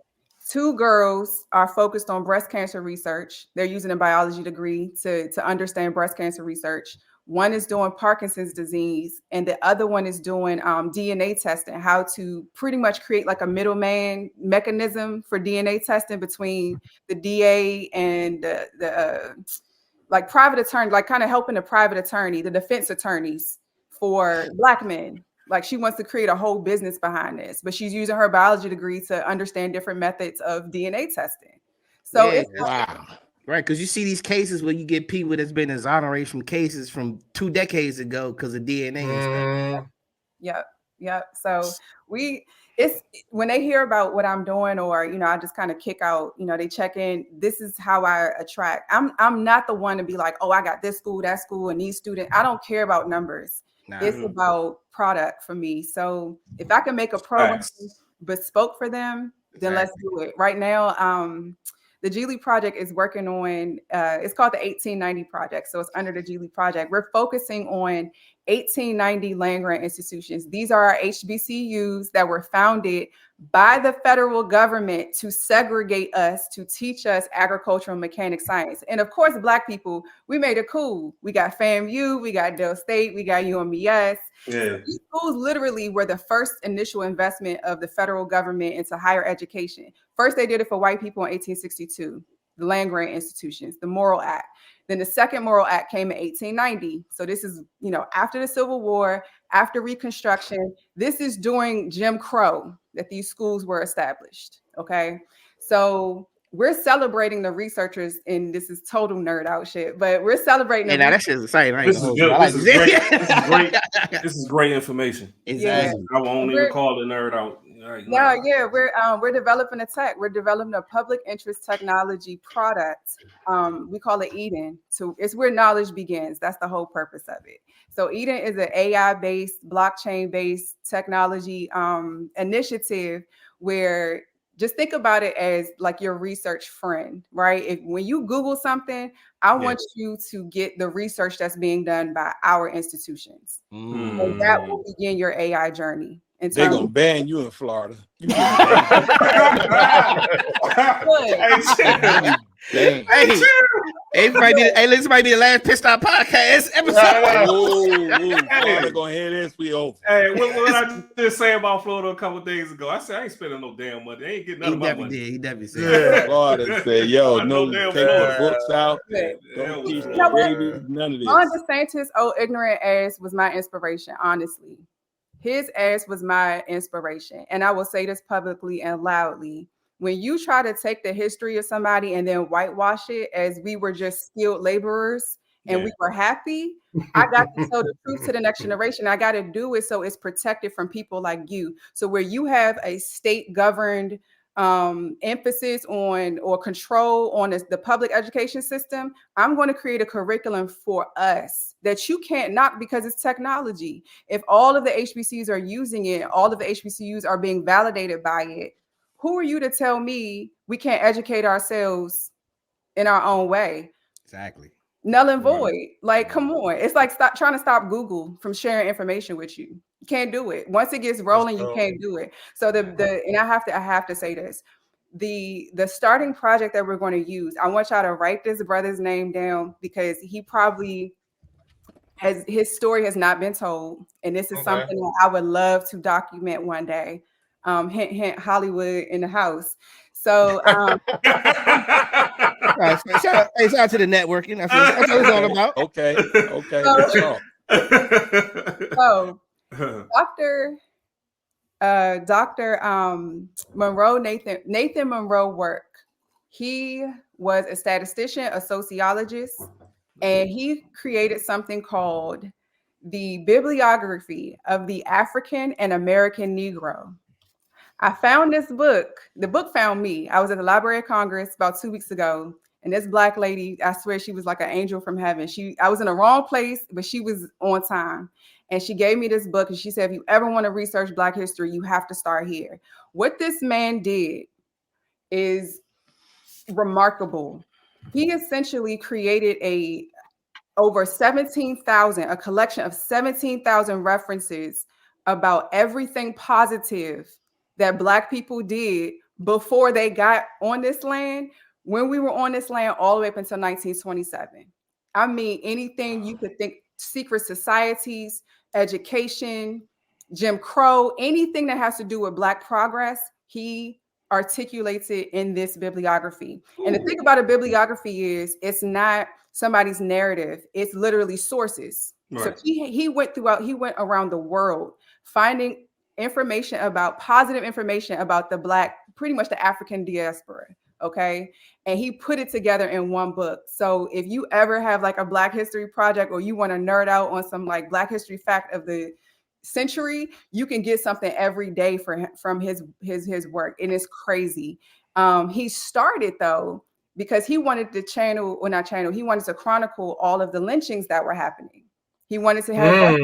2 girls are focused on breast cancer research. They're using a biology degree to understand breast cancer research. One is doing Parkinson's disease, and the other one is doing DNA testing, how to pretty much create like a middleman mechanism for DNA testing between the DA and the like private attorney, like kind of helping the private attorney, the defense attorneys for Black men. Like she wants to create a whole business behind this, but she's using her biology degree to understand different methods of DNA testing. So it's wow. Right, because you see these cases where you get people that's been exonerated from cases from 2 decades ago because of DNA and stuff. Yep. So it's when they hear about what I'm doing, or you know, I just kind of kick out, you know, they check in. This is how I attract. I'm not the one to be like, oh, I got this school, that school, and these students. I don't care about numbers. It's about product for me. So if I can make a program bespoke for them, then let's do it. Right now, the Geely Project is working on, it's called the 1890 Project. So it's under the Geely Project. We're focusing on 1890 land-grant institutions. These are our HBCUs that were founded by the federal government to segregate us, to teach us agricultural and mechanic science. And of course, Black people, we made it cool. We got FAMU, we got Dell State, we got UMBS. Yeah. These schools literally were the first initial investment of the federal government into higher education. First, they did it for white people in 1862, the land-grant institutions, the Morrill Act. Then the second Morrill Act came in 1890. So this is, you know, after the Civil War, after Reconstruction. This is during Jim Crow that these schools were established. Okay. So we're celebrating the researchers, and this is total nerd out shit, but we're celebrating. Hey, now that shit's exciting. This is good. This is great. This is great information. Exactly. I won't even call it nerd out. Right, we're developing a tech. We're developing a public interest technology product. We call it Eden. So it's where knowledge begins. That's the whole purpose of it. So Eden is an AI-based, blockchain-based technology initiative where just think about it as like your research friend, right? When you Google something, I want you to get the research that's being done by our institutions. And that will begin your AI journey. They're going to ban you in Florida. Hey, this might be the last Pissed Off podcast episode. Florida gonna hear this. We over. Hey, what I just say about Florida a couple days ago? I said I ain't spending no damn money. They ain't getting none of my money. He definitely said. Florida said, "Yo, no, take the books out. Don't teach the babies none of this." Ron DeSantis' old ignorant ass was my inspiration. Honestly, his ass was my inspiration, and I will say this publicly and loudly. When you try to take the history of somebody and then whitewash it as we were just skilled laborers and we were happy, I got to tell the truth to the next generation. I got to do it so it's protected from people like you. So where you have a state governed emphasis on or control on the public education system, I'm going to create a curriculum for us that you can't knock because it's technology. If all of the HBCUs are using it, all of the HBCUs are being validated by it, who are you to tell me we can't educate ourselves in our own way? Exactly. Null and void. Like, come on. It's like trying to stop Google from sharing information with you. You can't do it. Once it gets rolling, you can't do it. So and I have to say this. The starting project that we're going to use, I want y'all to write this brother's name down because he probably his story has not been told. And this is something that I would love to document one day. Hint, hint, Hollywood in the house. So Shout out to the networking. That's what it's all about. Okay. So Dr. Monroe, Nathan Monroe work. He was a statistician, a sociologist, and he created something called the Bibliography of the African and American Negro. I found this book. The book found me. I was at the Library of Congress about 2 weeks ago, and this Black lady, I swear she was like an angel from heaven. I was in the wrong place, but she was on time. And she gave me this book, and she said, if you ever want to research Black history, you have to start here. What this man did is remarkable. He essentially created a collection of 17,000 references about everything positive that Black people did before they got on this land, when we were on this land, all the way up until 1927. I mean, anything you could think, secret societies, education, Jim Crow, anything that has to do with Black progress, he articulates it in this bibliography. Ooh. And the thing about a bibliography is it's not somebody's narrative, it's literally sources. Right. So he went around the world finding positive information about the Black, pretty much the African diaspora. Okay. And he put it together in one book. So if you ever have like a Black history project, or you want to nerd out on some like Black history fact of the century, you can get something every day from his work. And it's crazy. He started though, because he wanted to he wanted to chronicle all of the lynchings that were happening. He wanted to have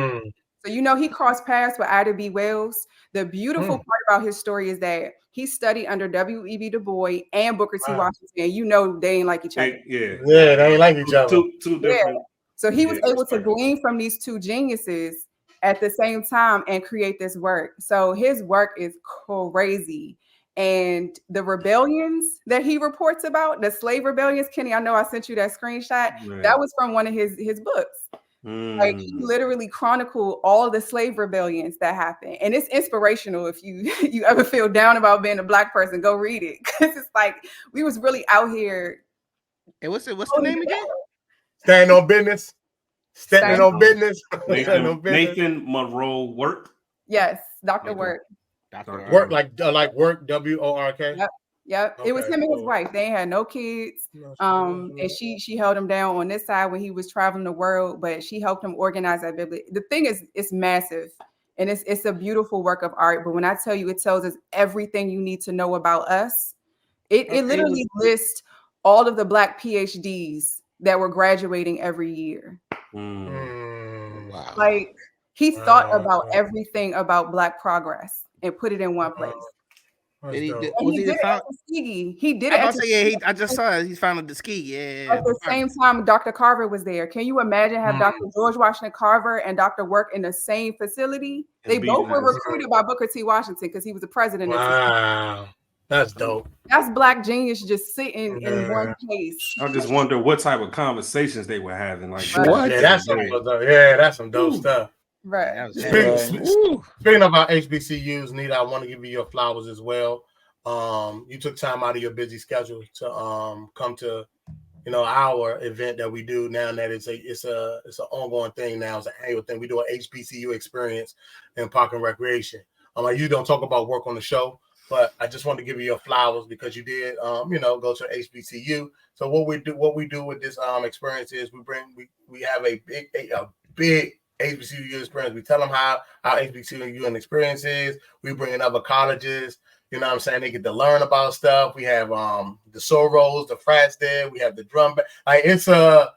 So, he crossed paths with Ida B. Wells. The beautiful part about his story is that he studied under W.E.B. Du Bois and Booker T. Washington. They ain't like each other. They ain't like each other. Two different. Yeah. So he was able to glean from these two geniuses at the same time and create this work. So his work is crazy. And the rebellions that he reports about, the slave rebellions, Kenny, I know I sent you that screenshot. Right. That was from one of his books. Like he literally chronicled all the slave rebellions that happened, and it's inspirational. If you ever feel down about being a Black person, go read it, because it's like we was really out here. Hey, what's the name again? Standing on business. Standing on business. Nathan Monroe work. Yes, Dr. Work. Work like work. WORK. Yep. Okay, it was him and his wife. They ain't had no kids. And she held him down on this side when he was traveling the world, but she helped him organize that Bible. The thing is, it's massive, and it's a beautiful work of art. But when I tell you, it tells us everything you need to know about us. It literally lists all of the Black PhDs that were graduating every year. Wow. Like he thought about everything about Black progress and put it in one place. He did it at Tuskegee. He did it. I just saw it. He's found a Tuskegee. Yeah. At the same time, Dr. Carver was there. Can you imagine have Dr. George Washington Carver and Dr. Work in the same facility? They both were recruited by Booker T. Washington because he was the president. Wow, that's dope. That's Black genius just sitting in one place. I just wonder what type of conversations they were having. Like, what? Yeah, that's some dope stuff. Right. Speaking about HBCUs, Nita, I want to give you your flowers as well. You took time out of your busy schedule to come to our event that we do now. That it's an ongoing thing now. It's an annual thing. We do an HBCU experience in Park and Recreation. You don't talk about work on the show, but I just want to give you your flowers because you did go to HBCU. So what we do with this experience is we have a big HBCU experience. We tell them how our HBCU experience is. We bring in other colleges. You know what I'm saying? They get to learn about stuff. We have the Soros, the frats there. We have the drum band. Like it's a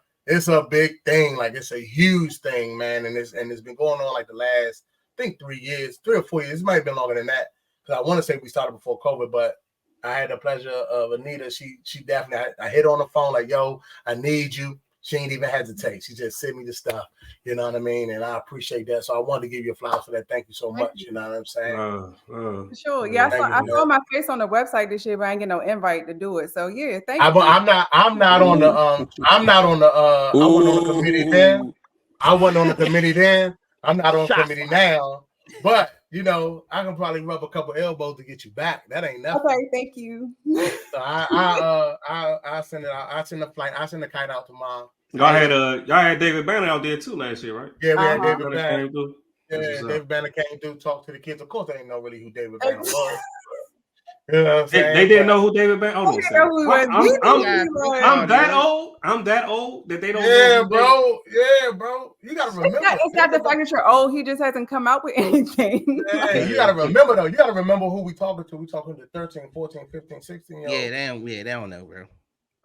big thing. Like it's a huge thing, man. And it's been going on like the last, I think 3 or 4 years. It might have been longer than that. Because I want to say we started before COVID, but I had the pleasure of Anita. She definitely, I hit on the phone like, yo, I need you. She ain't even hesitate. She just sent me the stuff. You know what I mean? And I appreciate that. So I wanted to give you a flower for that. Thank you so much. You know what I'm saying? For sure. Yeah, I saw my face on the website this year, but I ain't get no invite to do it. So yeah, thank you. I'm not on the I wasn't on the committee then. I wasn't on the committee then. I'm not on the committee now. But you know, I can probably rub a couple elbows to get you back. That ain't nothing. Okay, thank you. So I send it out. I send the kite out tomorrow. Y'all had David Banner out there too last year, right? Yeah, we had Uh-huh. David Banner. Yeah, That's what's up. David Banner came through, talk to the kids. Of course, they didn't know really who David Banner was. You know what I'm saying? They didn't know who David Banner. I didn't know who he was. I'm that old. I'm that old that they don't know. Yeah, bro. Yeah, bro. You gotta remember. It's not the fact that you're old. He just hasn't come out with anything. Yeah, you gotta remember though. You gotta remember who we talking to. We talking to 13, 14, 15, 16 year olds. They don't know, bro.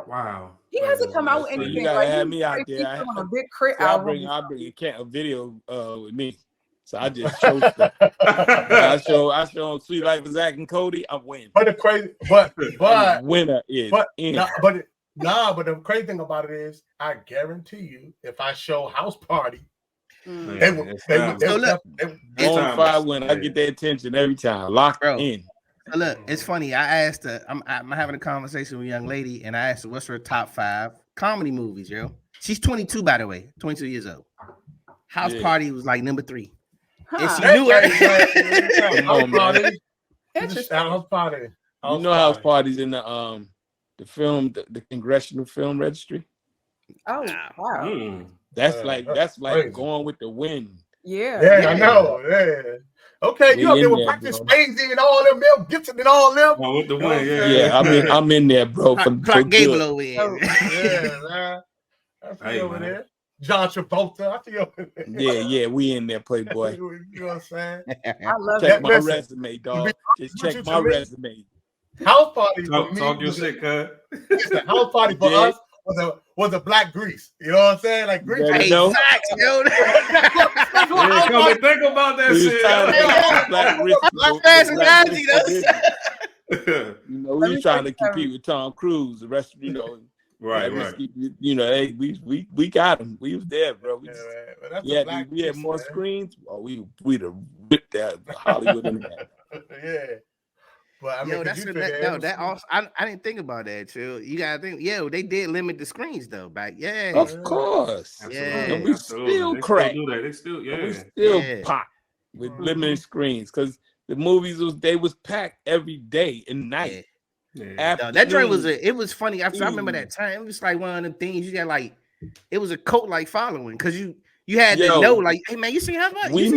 Wow. He hasn't come out with anything. You gotta have me out there. On a big crit I'll bring a video with me. So I just chose stuff. I show Sweet Life of Zach and Cody. I'm winning. But the crazy, but winner is but the crazy thing about it is, I guarantee you, if I show House Party, they would. On fire when I get their attention every time. Locked in. So look, it's funny. I asked her. I'm having a conversation with a young lady, and I asked her what's her top 5 comedy movies. Yo, she's 22, by the way, 22 years old. House Party was like number 3. And she knew it. Come on, man. House Party. You know House Party's in the film, the Congressional Film Registry. Oh wow. That's like going with the wind. Yeah, I know. Yeah. Okay, you up there with practice Swayze and all them, Mel Gibson and all them. Oh, with the wind, yeah. I'm in there, bro. Clark Gable over here. Yeah, man. I see over there. John Travolta, I see over there. Yeah, we in there, Playboy. You know what I'm saying? I love check my resume, dog. Just check my resume. House Party for me. Talk your shit, cuz. The House Party for us was a black Grease. You know what I'm saying? Like Grease. Hey, facts, yo. Come and think about that shit. Black personality, you know, we was trying to compete with Tom Cruise. The rest, you know. Right. You know, hey, we got him. We was there, bro. We had more screens. Oh, we'd have whipped that Hollywood in that. Yeah. But I mean, I didn't think about that, too. You gotta think, they did limit the screens though back. Yeah. Of course. Yeah. And we still crack. They still do that. We still pop with limited screens because the movies was packed every day and night. Yeah. That joint was funny. I remember that time. It was like one of the things you got like it was a cult like following because you had to know like, hey man, you see how much we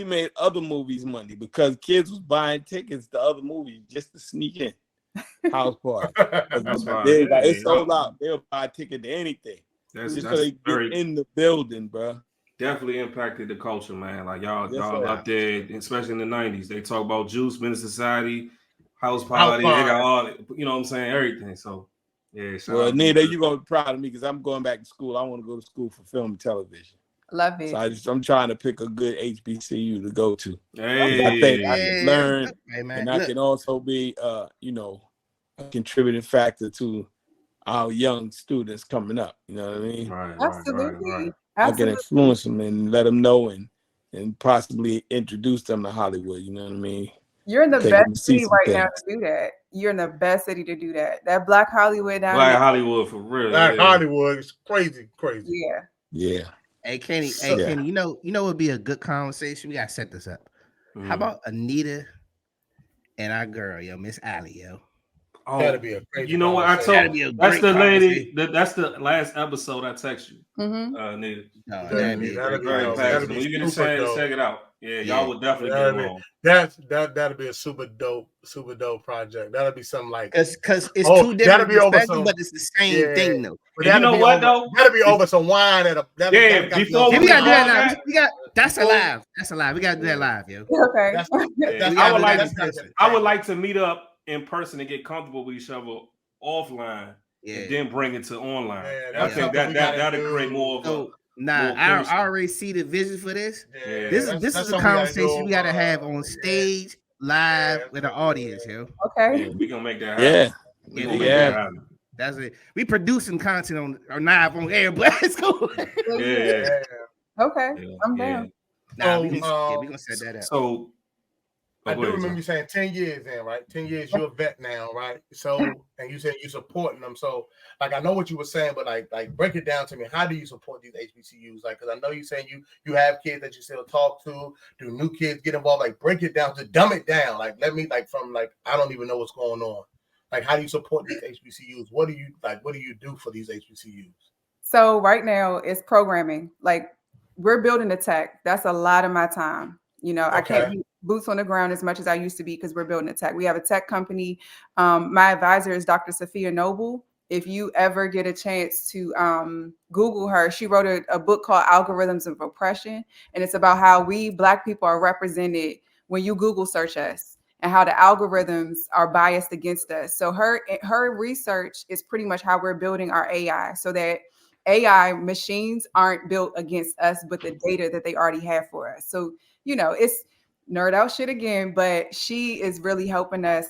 made other movies money because kids was buying tickets to other movies just to sneak in. House Party. It's sold out. They'll buy a ticket to anything. That's so they get in the building, bro. Definitely impacted the culture, man. Like y'all up there, especially in the 90s. They talk about Juice, Menace Society, House Party. They got all, you know what I'm saying, everything. So, yeah. Well, Nita, you're going to be proud of me because I'm going back to school. I want to go to school for film and television. Love it. So I'm trying to pick a good HBCU to go to. Hey. I think I can learn, and I can also be, you know, a contributing factor to our young students coming up. You know what I mean? Right. Absolutely. I can influence them and let them know and possibly introduce them to Hollywood. You know what I mean? You're in the best city right now to do that. You're in the best city to do that. That Black Hollywood down Black there. Hollywood for real. Black Hollywood is crazy. Yeah. Hey Kenny, Kenny, you know what would be a good conversation? We gotta set this up. How about Anita and our girl, Miss Allie, Oh, that'd be a crazy. You know what I told you? That's the lady. That's the last episode I text you. Anita. That'd be when you get a chance, check it out. Yeah, y'all would definitely get along. That'd be a super dope project. That'd be something like because it's two different perspectives, but it's the same thing though. You know what though? That'd be over some wine at a. Before we gotta do that now. That's alive. That's alive. We gotta do that live, yo. Okay. I would like to meet up in person and get comfortable with each other offline, and then bring it to online. I think that'll create more of a. I already see the vision for this. This is a conversation we gotta have on stage, live with an audience, yo. Okay. We gonna make that happen. Yeah. That's it. We producing content on live on air, but it's cool. Yeah. Okay. I'm down. We gonna set that up. So I do remember you saying 10 years in, right? 10 years, you're a vet now, right? So, and you said you're supporting them. So, like, I know what you were saying, but like break it down to me. How do you support these HBCUs? Like, because I know you're saying you have kids that you still talk to. Do new kids get involved? Like, break it down to dumb it down. Like, let me I don't even know what's going on. Like, how do you support these HBCUs? What do you do for these HBCUs? So right now it's programming. Like, we're building the tech. That's a lot of my time. I can't be boots on the ground as much as I used to be because we're building a tech. We have a tech company. My advisor is Dr. Sophia Noble. If you ever get a chance to Google her, she wrote a book called Algorithms of Oppression. And it's about how we Black people are represented when you Google search us and how the algorithms are biased against us. So her research is pretty much how we're building our AI so that AI machines aren't built against us, but the data that they already have for us. So, it's nerd out shit again, but she is really helping us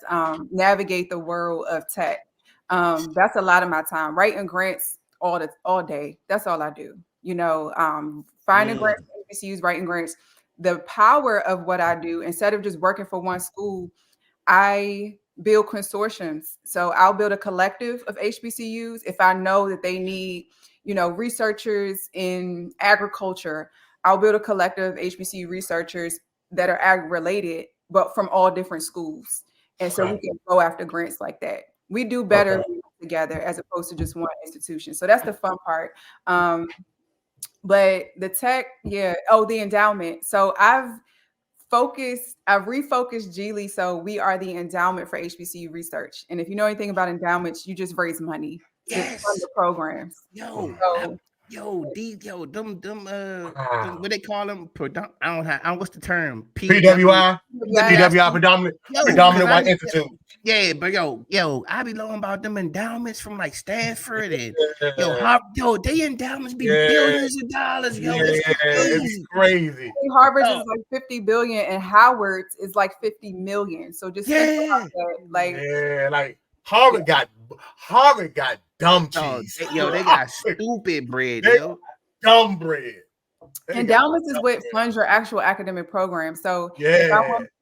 navigate the world of tech. That's a lot of my time. Writing grants all day. That's all I do. Finding grants, HBCUs, writing grants. The power of what I do, instead of just working for one school, I build consortiums. So I'll build a collective of HBCUs if I know that they need, researchers in agriculture. I'll build a collective of HBCU researchers that are ag related, but from all different schools. And so we can go after grants like that. We do better together as opposed to just one institution. So that's the fun part. But the tech, the endowment. So I've refocused Geely. So we are the endowment for HBCU research. And if you know anything about endowments, you just raise money to fund the programs. Them what they call them? I don't what's the term? PWI, predominant white institute. Yeah, but I be knowing about them endowments from like Stanford and they endowments be billions of dollars. It's crazy. Harvard's is like 50 billion and Howard's is like 50 million. So just think about that. Like Harvard got dumb cheese. They got stupid bread, dumb bread. Endowments is what funds your actual academic program. So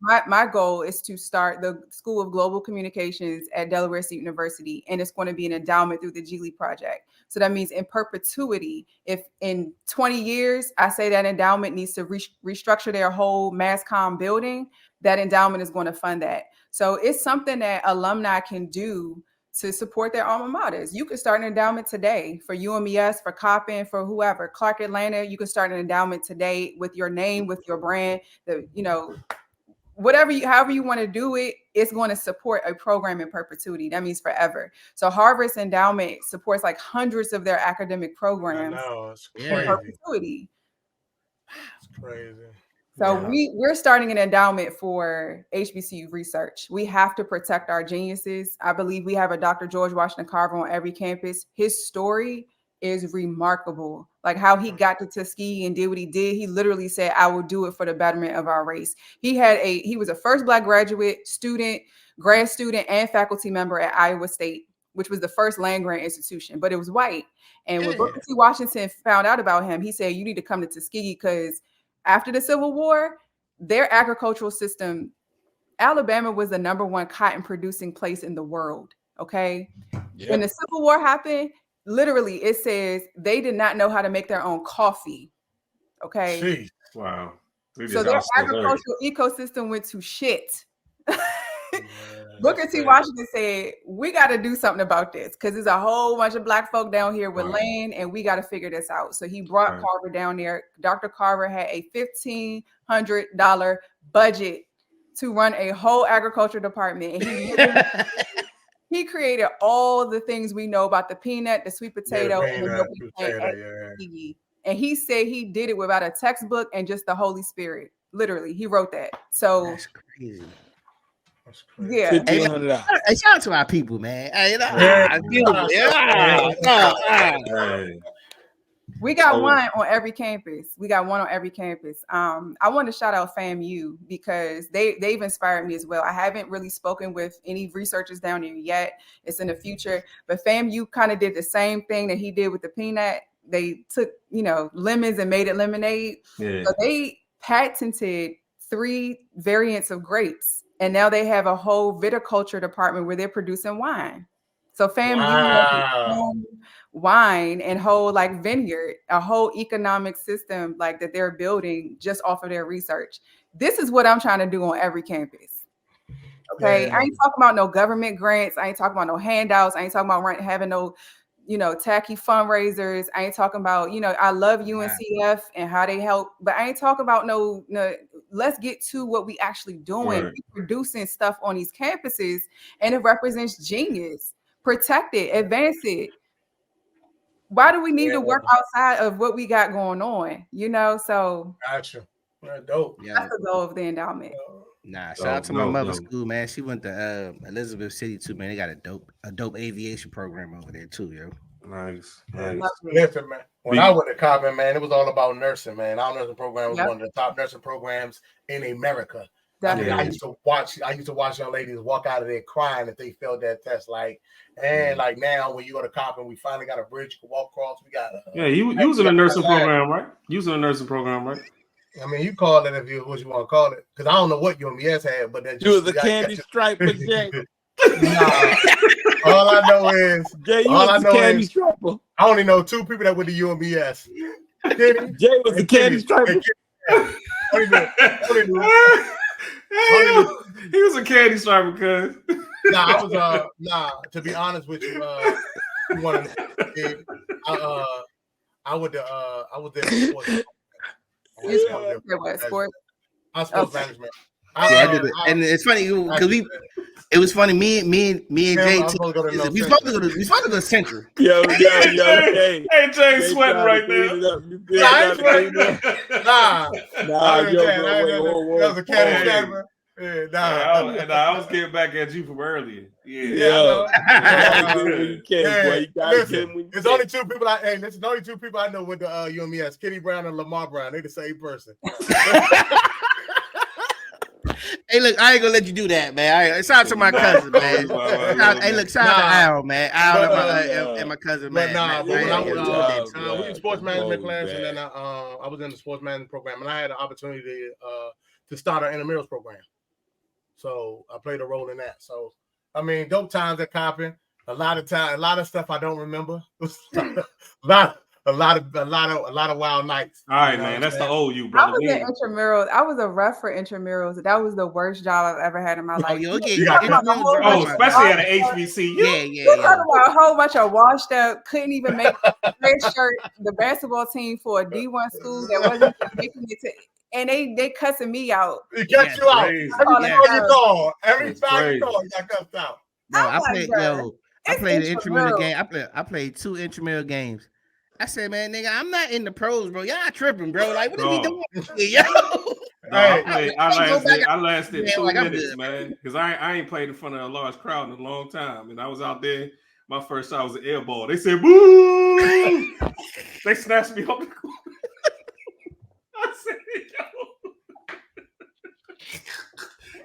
my goal is to start the School of Global Communications at Delaware State University, and it's going to be an endowment through the Geely Project. So that means in perpetuity, if in 20 years, I say that endowment needs to restructure their whole mass comm building, that endowment is going to fund that. So it's something that alumni can do to support their alma maters. You could start an endowment today for UMES, for Coppin, for whoever. Clark Atlanta, you could start an endowment today with your name, with your brand, however you want to do it, it's going to support a program in perpetuity. That means forever. So Harvard's endowment supports like hundreds of their academic programs in perpetuity. It's crazy. So we're starting an endowment for HBCU research. We have to protect our geniuses. I believe we have a Dr. George Washington Carver on every campus. His story is remarkable. Like how he got to Tuskegee and did what he did. He literally said, I will do it for the betterment of our race. He was a first Black graduate student, grad student, and faculty member at Iowa State, which was the first land grant institution, but it was white. And when Booker T. Washington found out about him, he said, you need to come to Tuskegee because after the Civil War, their agricultural system, Alabama was the #1 cotton producing place in the world. Okay. Yep. When the Civil War happened, literally it says they did not know how to make their own coffee. Okay. Jeez. Wow. So their agricultural ecosystem went to shit. Booker T. Washington said, we got to do something about this because there's a whole bunch of Black folk down here with land and we got to figure this out. So he brought Carver down there. Dr. Carver had a $1,500 budget to run a whole agriculture department. And he created all the things we know about the peanut, the sweet potato, and the milk plant. And he said he did it without a textbook and just the Holy Spirit. Literally, he wrote that. So that's crazy. Yeah, hey, shout out to our people, man. We got one on every campus. I want to shout out FAMU because they've inspired me as well. I haven't really spoken with any researchers down there yet. It's in the future, but FAMU kind of did the same thing that he did with the peanut. They took lemons and made it lemonade. So they patented 3 variants of grapes. And now they have a whole viticulture department where they're producing wine. So fam, you have wine and whole like vineyard, a whole economic system like that they're building just off of their research. This is what I'm trying to do on every campus. Okay. I ain't talking about no government grants. I ain't talking about no handouts. I ain't talking about having no, tacky fundraisers. I ain't talking about, I love UNCF and how they help, but I ain't talking about no, let's get to what we actually doing. Right. We're producing stuff on these campuses and it represents genius. Protect it, advance it. Why do we need to work outside of what we got going on? So gotcha. Dope. That's the goal of the endowment. Nah, shout out to my mother's school, man. She went to Elizabeth City too, man. They got a dope aviation program over there too, yo. Nice. Listen, man. When I went to Coppin, man, it was all about nursing, man. Our nursing program was one of the top nursing programs in America. I used to watch young ladies walk out of there crying if they failed that test. Like now when you go to Coppin, we finally got a bridge you can walk across. We got you was in a nursing program, right? You was in a nursing program, right? I mean, you call it if you what you want to call it, because I don't know what UMBS had, but that you was a candy striper, Jay. Nah, all I know is Jay, candy striper. I only know 2 people that went to UMBS. Jay was a candy striper. He was a candy striper, cuz. To be honest with you, I was there for sports. Sports. I was sports management. And it's funny because it was funny. Me and JT, we supposed to go to Central. Yo, hey, Jay sweating right now. That was a candy striper. I was getting back at you from earlier. It's only 2 people. Listen, only 2 people I know with the UMES: Kenny Brown and Lamar Brown. They're the same person. Hey, look, I ain't gonna let you do that, man. All right, shout out to my cousin, man. Shout out to Al, man. Al and my cousin, man. We in sports management class, and then I was in the sports management program, and I had the opportunity to start an intramurals program. So I played a role in that. So I mean, dope times at Coppin. A lot of stuff I don't remember. A lot of wild nights. All right, man. That's the old you, brother. I was in intramurals. I was a ref for intramurals. That was the worst job I've ever had in my life. Especially at an HBCU. Yeah. Talking about a whole bunch of washed up, couldn't even make a red shirt, the basketball team for a D1 school that wasn't making it to. And they cussing me out. He cut you out. Every time you call, you got cussed out. No, I played an intramural game. I played 2 intramural games. I said, man, nigga, I'm not in the pros, bro. Y'all tripping, bro. Like, what are we doing here, yo? I lasted 2 minutes, man, because I ain't played in front of a large crowd in a long time. And I was out there. My first shot was an air ball. They said, boo! They snatched me up the court. I said, yo.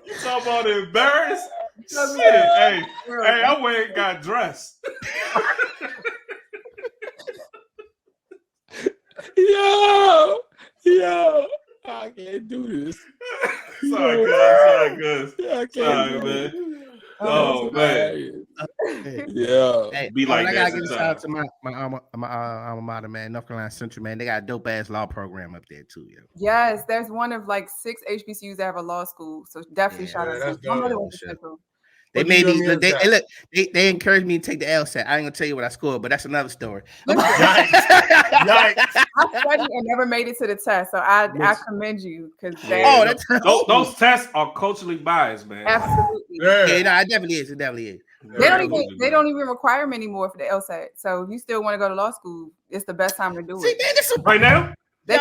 You talking about embarrassed? Shit. Hey, I went and got dressed. Yo, I can't do this. Sorry, cuz. I can't, man. Oh, man. Yeah. Hey, be like I that. gotta give a shout out to my alma mater, man, North Carolina Central, man. They got a dope ass law program up there too, yo. Yes, there's one of like 6 HBCUs that have a law school. So definitely shout out to them. They made me look. They encouraged me to take the LSAT. I ain't gonna tell you what I scored, but that's another story. Yikes. I studied and never made it to the test, so I commend you because those tests are culturally biased, man. Absolutely. Yeah, no, it definitely is. It definitely is. They don't even require them anymore for the LSAT. So if you still want to go to law school, it's the best time to do it. Man, this right now. They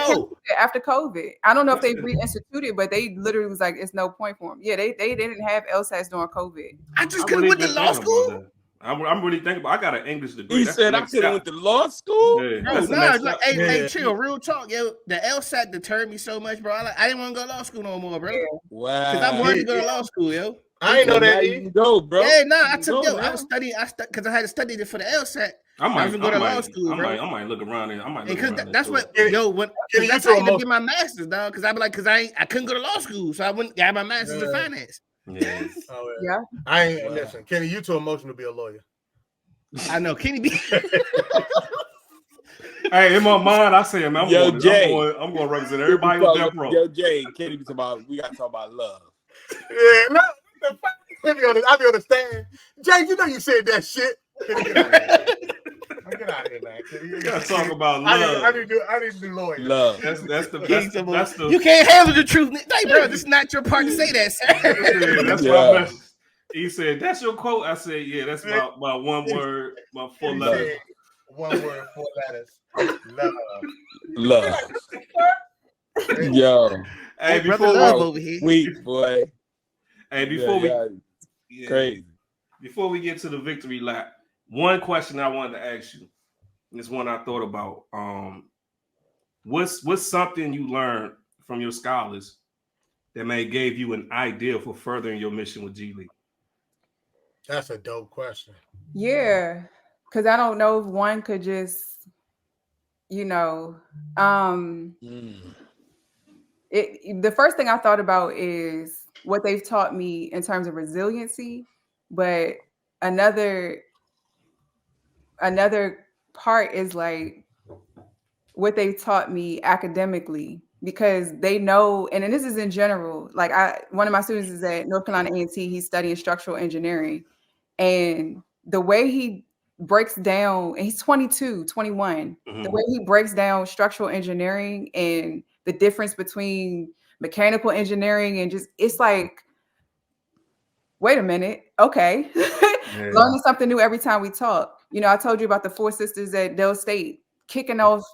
after COVID. I don't know if they reinstituted, but they literally was like, it's no point for them. Yeah, they didn't have LSATs during COVID. I just could have went to law school. I'm really thinking about. I got an English degree. He said I could have went to law school. Yeah, hey, chill, real talk, yo. The LSAT deterred me so much, bro. I didn't want to go to law school no more, bro. Wow. Because I wanted to go to law school, yo. I ain't know that. Go, bro. Yeah, I took I was studying. Because I had to study it for the LSAT. I might go to law school, bro. I might look around and that's what that's how I ended up getting my master's, dog. Because I be like, I couldn't go to law school, so I went got my master's in finance. Yeah. Yeah. I ain't listen, Kenny. You too emotional to be a lawyer. I know, Kenny B. Hey, in my mind, I say, man, I'm going to represent everybody on death row. Yo, Jay, Kenny be talking about, we got to talk about love. Yeah, no, I'll be on the stand. Jay, you know you said that shit. Get out of here, man. You gotta talk about love. I need to do lawyer. Love. That's the. You can't handle the truth, hey, bro. This is not your part to say that, sir. That's my best. He said, "That's your quote." I said, "Yeah, that's my one word, my 4 letters." 1 word, 4 letters. Love. Yo. Hey, before over here. Sweet boy. Hey, crazy. Before we get to the victory lap, one question I wanted to ask you. This one I thought about. What's something you learned from your scholars that may gave you an idea for furthering your mission with G League? That's a dope question. Yeah, because I don't know if one could just, the first thing I thought about is what they've taught me in terms of resiliency, but another part is like what they've taught me academically, because they know, and this is in general, like one of my students is at North Carolina A&T, he's studying structural engineering, and the way he breaks down, and he's 22, 21, the way he breaks down structural engineering and the difference between mechanical engineering and just, it's like, wait a minute, okay. Learning something new every time we talk. I told you about the 4 sisters at Dell State kicking off,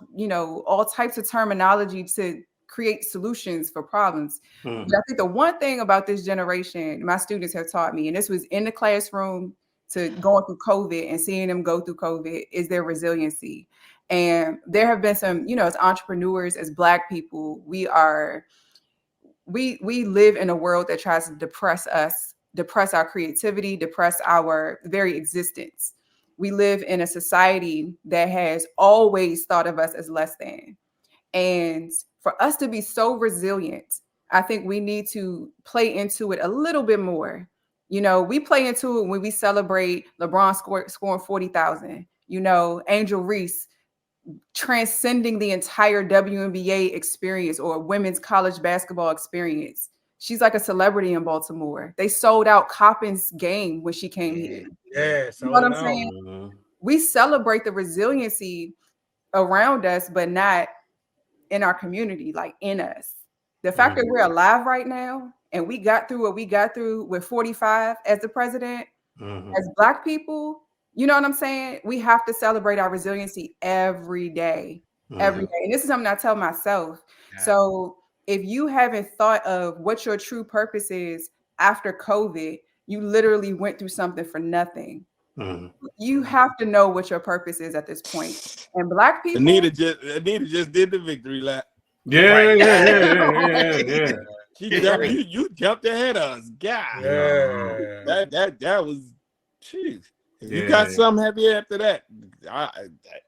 all types of terminology to create solutions for problems. But I think the one thing about this generation, my students have taught me, and this was in the classroom to going through COVID and seeing them go through COVID, is their resiliency. And there have been some, as entrepreneurs, as Black people, we live in a world that tries to depress us, depress our creativity, depress our very existence. We live in a society that has always thought of us as less than. And for us to be so resilient, I think we need to play into it a little bit more. We play into it when we celebrate LeBron scoring 40,000, Angel Reese transcending the entire WNBA experience or women's college basketball experience. She's like a celebrity in Baltimore. They sold out Coppin's game when she came here. Yeah, you know what I'm saying? We celebrate the resiliency around us, but not in our community, like in us. The fact that we're alive right now and we got through what we got through with 45 as the president, as Black people, you know what I'm saying? We have to celebrate our resiliency every day, every day. And this is something I tell myself. Yeah. So if you haven't thought of what your true purpose is after COVID, you literally went through something for nothing. You have to know what your purpose is at this point. And Black people, Anita just did the victory lap. Yeah. You jumped ahead of us, God. Yeah. That was, jeez. If you got something heavy after that,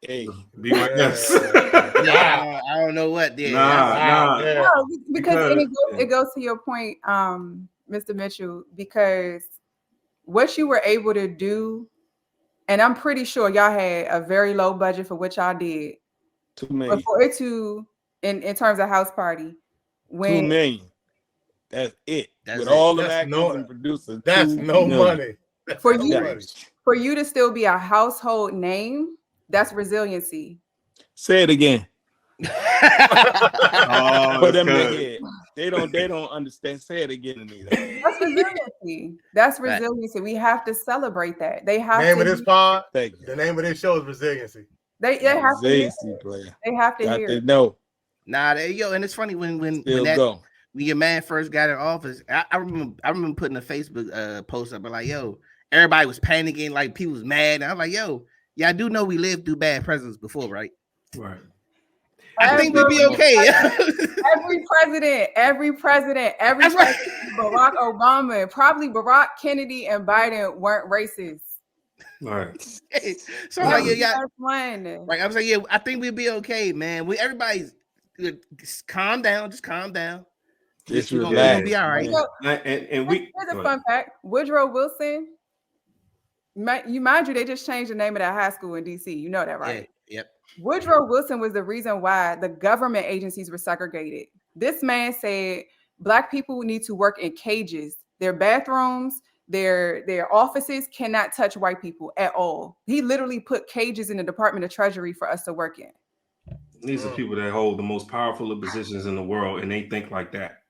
hey, be my guest. I don't know what. No, because it goes to your point, Mr. Mitchell, because what you were able to do, and I'm pretty sure y'all had a very low budget for what y'all did. $2 million. But for it to, in terms of house party, when $2 million. That's it. That's with it. all the actors and producers. That's no money. For you to still be a household name, that's resiliency. Say it again. Put them in the head. They don't understand. Say it again, Anita. That's resiliency. That's resiliency. We have to celebrate that. They have name to of this pod. Thank you. The name of this show is Resiliency. They have resiliency to player. They have to hear. They know. Nah, and it's funny when your man first got in office. I remember putting a Facebook post up and like, yo, everybody was panicking, like people was mad. And I'm like, yo, I do know we lived through bad presidents before, right? Right. I think we'd be okay. Every president, Barack Obama, and probably Barack, Kennedy, and Biden weren't racist. All right. So like, yeah, That's one. like I'm saying, yeah, I think we'll be okay, man. Everybody's just calm down, just calm down. Just We're relax. gonna be all right. So, And we here's a fun fact: Woodrow Wilson. You mind you, they just changed the name of that high school in DC. You know that, right? Yeah, yep. Woodrow Wilson was the reason why the government agencies were segregated. This man said Black people need to work in cages. Their bathrooms, their offices cannot touch white people at all. He literally put cages in the Department of Treasury for us to work in. these are people that hold the most powerful positions in the world, and they think like that.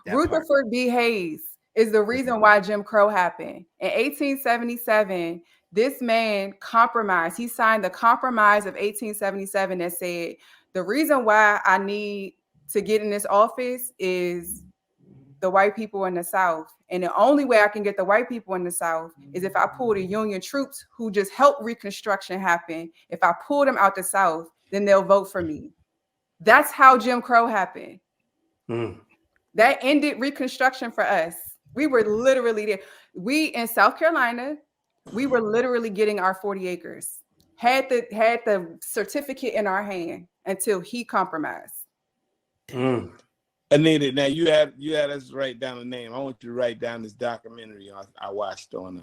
Rutherford B. Hayes is the reason why Jim Crow happened. In 1877, this man compromised. He signed the Compromise of 1877 that said, the reason why I need to get in this office is the white people in the South. And the only way I can get the white people in the South is if I pull the Union troops who just helped Reconstruction happen. If I pull them out the South, then they'll vote for me. That's how Jim Crow happened. That ended Reconstruction for us. We were literally there. We in South Carolina, we were literally getting our 40 acres. Had the certificate in our hand until he compromised. Anita, now you had us write down a name. I want you to write down this documentary I watched on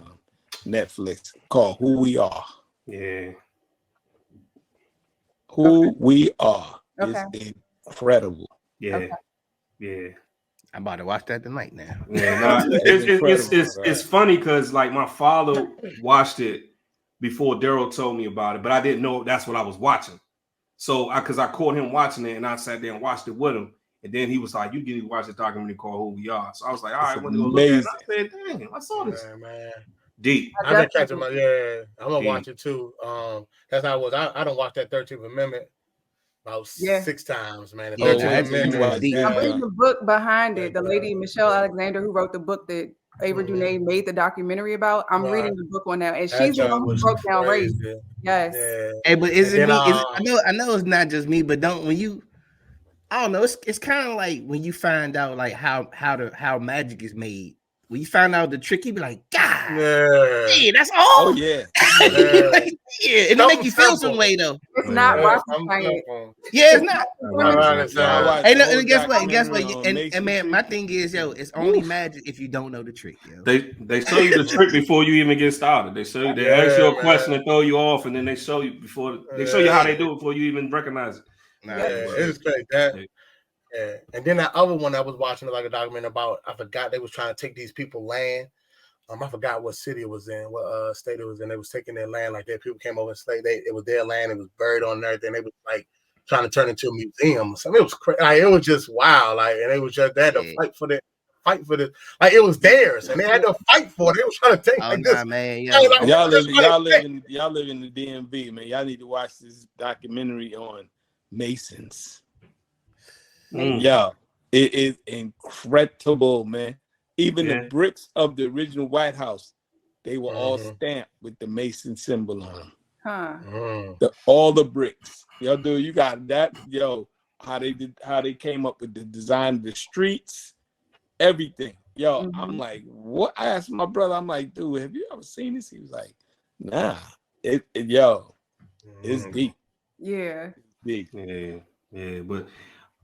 Netflix called "Who We Are." Yeah. Who We Are is incredible. Yeah. Okay. Yeah. I'm about to watch that tonight now. Yeah, it's funny because like my father watched it before Daryl told me about it, but I didn't know that's what I was watching. So because I caught him watching it and I sat there and watched it with him, and then he was like, "You need to watch the documentary called Who We Are." So I was like, "All right, I went to go look at it." I said, "Dang, I saw this." Man. Deep. I've been catching my I'm gonna watch it too. That's how I was. I don't watch that 13th Amendment about 6 times, man. The 13th Amendment. I'm reading the book behind it. The lady Michelle Alexander, who wrote the book that Ava DuVernay made the documentary about. I'm reading the book on now, and she's the one who broke down race. Yes. Hey, but is it me? I know it's not just me, but I don't know. It's kind of like when you find out like how magic is made. When you find out the trick, you be like, God, hey, that's all. Oh yeah, like, yeah. It make you feel some way though. It's not rocket science. Yeah, it's not. And guess what? And man, my thing is, yo, it's only magic if you don't know the trick. Yo. They show you the trick before you even get started. They show you, they ask you a question and throw you off, and then they show you how they do it before you even recognize it. It's crazy. Yeah, and then that other one I was watching like a documentary about, I forgot they was trying to take these people land. I forgot what city it was in, what state it was in. They was taking their land like that. People came over and slaved. It was their land. It was buried on everything. They was like trying to turn it into a museum. So it was crazy. Like, it was just wow. Like, and they was just they had to fight for the like it was theirs, and they had to fight for it. They was trying to take like this. Man, y'all live in the DMV, man. Y'all need to watch this documentary on Masons. Yeah, it is incredible, man. Even the bricks of the original White House, they were all stamped with the Mason symbol on them. All the bricks. Yo, dude, you got that. Yo, how they came up with the design of the streets, everything. Yo, I'm like, what? I asked my brother, I'm like, dude, have you ever seen this? He was like, nah. It's deep. Yeah. Deep. Yeah, but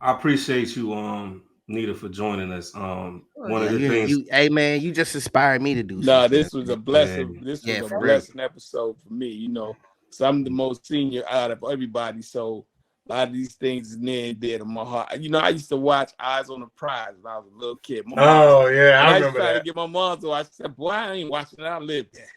I appreciate you, Nita, for joining us. One of the things, hey man, you just inspired me to do. No, this was a blessing. This was a blessing episode for me. You know, so I'm the most senior out of everybody, so a lot of these things is near and dear to my heart. You know, I used to watch Eyes on the Prize when I was a little kid. I remember that. To get my mom to watch. I said, "Boy, I ain't watching it. I live that."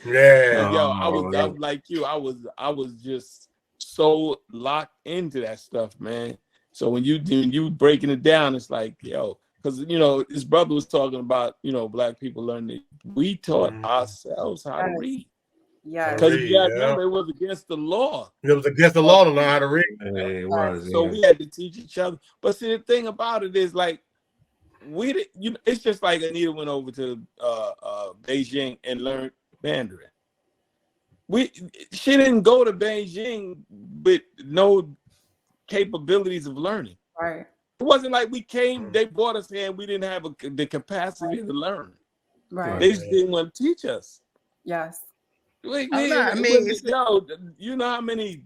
Yeah, yo, I was like you. I was just so locked into that stuff, man. So when you breaking it down, it's like, yo, because his brother was talking about, Black people learning. We taught ourselves how to read. Yeah. Because you got to remember, it was against the law. It was against the law to learn how to read. It was. So we had to teach each other. But see, the thing about it is, like, it's just like Anita went over to Beijing and learned Mandarin. She didn't go to Beijing with no capabilities of learning. Right. It wasn't like we came, they brought us here and we didn't have the capacity to learn. Right. They just didn't want to teach us. Yes. Wait, I mean, yo, you know how many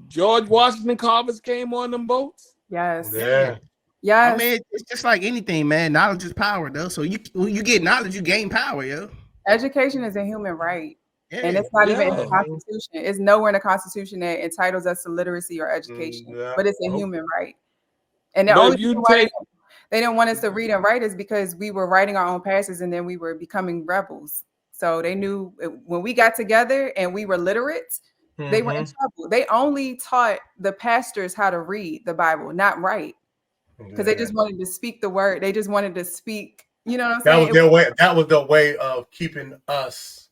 George Washington carvers came on them boats? Yes. Yeah. Yes. I mean, it's just like anything, man. Knowledge is power, though. So when you get knowledge, you gain power, yo. Education is a human right. Yeah. And it's not even in the Yeah. Constitution. It's nowhere in the Constitution that entitles us to literacy or education. Yeah. But it's a human right. And the But only if you reason why take they didn't want us to read and write is because we were writing our own passages and then we were becoming rebels. So they knew when we got together and we were literate, they were in trouble. They only taught the pastors how to read the Bible, not write. Because they just wanted to speak the word. They just wanted to speak, you know what I'm That saying? was their way. That was the way of keeping us.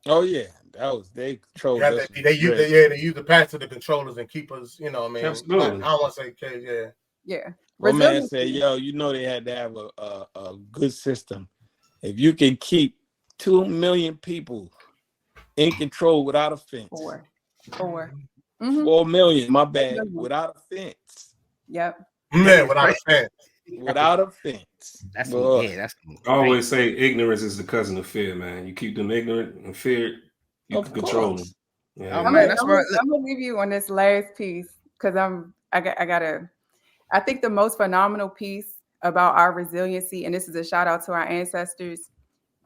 Oh yeah, that was they controlled us. They use the pastor to control us and keep us. You know, what I mean, Absolutely. I don't want to say, Yeah. Well, man said, yo, you know they had to have a good system. If you can keep 2 million people in control without a fence, 4 million, my bad, without a fence. Yep. Man, without a fence. Without a fence. That's I always say ignorance is the cousin of fear, man. You keep them ignorant and feared, you can control them. Yeah. I'm gonna leave you on this last piece because I think the most phenomenal piece about our resiliency, and this is a shout out to our ancestors.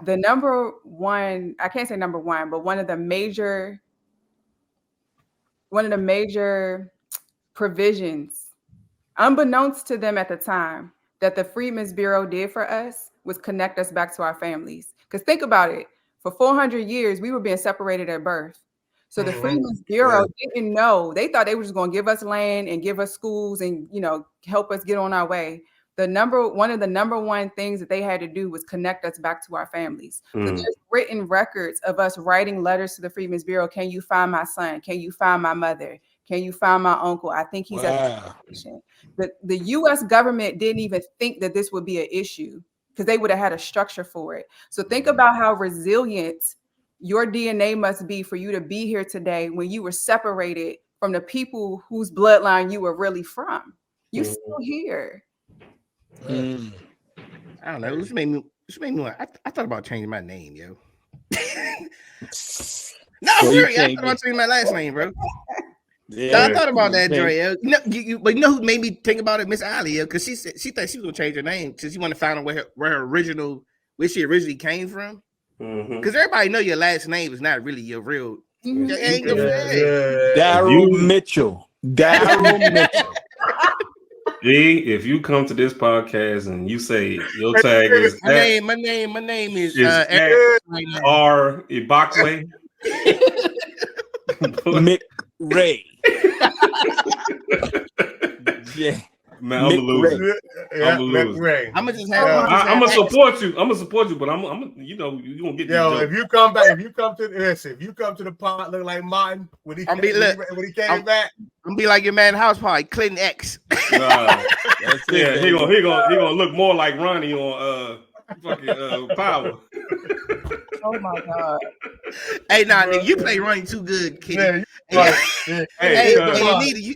The number one, I can't say number one, but one of the major provisions, unbeknownst to them at the time, that the Freedmen's Bureau did for us was connect us back to our families. Because think about it, for 400 years, we were being separated at birth. So the Freedmen's Bureau didn't know. They thought they were just going to give us land and give us schools and, you know, help us get on our way. One of the number one things that they had to do was connect us back to our families. So there's written records of us writing letters to the Freedmen's Bureau. Can you find my son? Can you find my mother? Can you find my uncle? I think he's at the station. The U.S. government didn't even think that this would be an issue because they would have had a structure for it. So think about how resilient your DNA must be for you to be here today when you were separated from the people whose bloodline you were really from. You still here. I don't know. This made me I thought about changing my name, yo. No, really, I thought about changing my last name, bro. Yeah, I thought about that, Joy. But you know who made me think about it? Miss Ali, because she said she thought she was gonna change her name because she wanted to find out where she originally came from. Because everybody know your last name is not really your real. Daryl Mitchell. G, if you come to this podcast and you say your tag is my name is R. Ibakwe. McRae. Yeah. Man, I'm gonna lose it. I'm gonna support you. I'm gonna support you, but I'm you know, you gonna get. Yo, if you come back, if you come to the pod looking like Martin when he came back, I'm gonna be like your man house party, Clinton X. That's it, he gonna look more like Ronnie on fucking Power. Oh my God. Hey, nigga, you play Ronnie too good, Kitty. Hey, Anita, you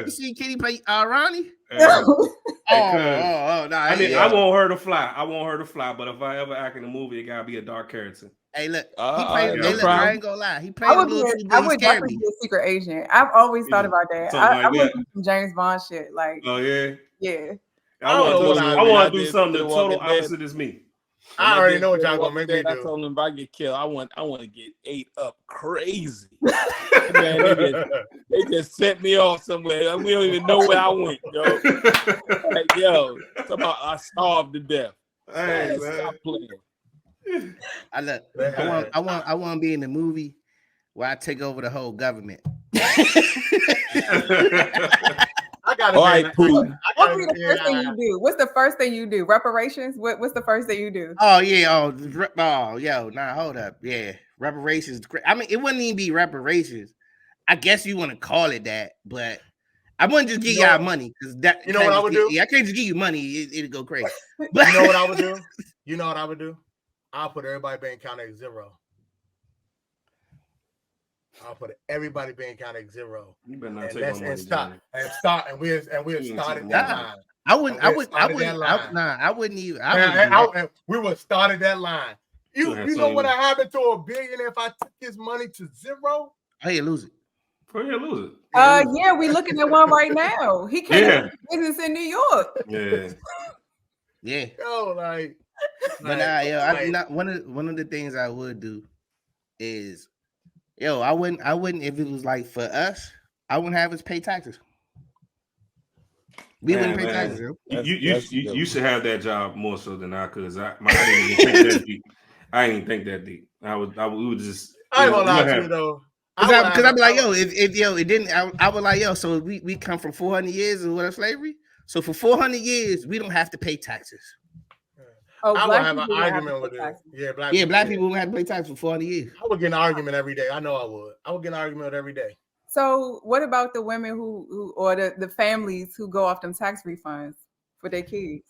see Kitty play Ronnie? I want her to fly. But if I ever act in a movie, it gotta be a dark character. Hey, look, I ain't gonna lie. He played I would definitely be a secret agent. I've always thought about that. I would do some James Bond shit. Like, yeah. I want to do something the total opposite as me. I already know what y'all gonna make me do. I told him if I get killed, I want to get ate up crazy. Man, they just sent me off somewhere. We don't even know where I went, yo. Like, yo, somehow I starved to death. Hey, man. Stop playing. I want to be in the movie where I take over the whole government. All right, Putin. What's the first thing you do? What's the first thing you do? Reparations? What's the first thing you do? Oh yeah. Hold up. Yeah, reparations. I mean, it wouldn't even be reparations. I guess you want to call it that, but I wouldn't just give y'all money because that. You know what I would do? I can't just give you money. It'd go crazy. But, you know what I would do? I'll put everybody bank account at 0. I'll put everybody bank account at 0. You better not take and start and we'll start at that line. I wouldn't even. We would start at that line. You know what happened to a billionaire if I took his money to zero? How you lose it? Lose it. Yeah, we looking at one right now. He can't do business in New York. Yeah. Yeah. Yo, like, but I'm not one of the things I would do is, I wouldn't if it was like for us, I wouldn't have us pay taxes. We wouldn't pay taxes. You should have that job more so than I could. I didn't even think that deep. I didn't even think that deep. We would just. I ain't gonna lie to you though. Because I'd be like, if it didn't, I would like, so we come from 400 years of slavery. So for 400 years, we don't have to pay taxes. Oh, I would have an argument with it. Yeah, black people wouldn't have to pay taxes for 400 years. I would get an argument every day. I know I would. I would get an argument every day. So what about the women who or the families who go off them tax refunds for their kids?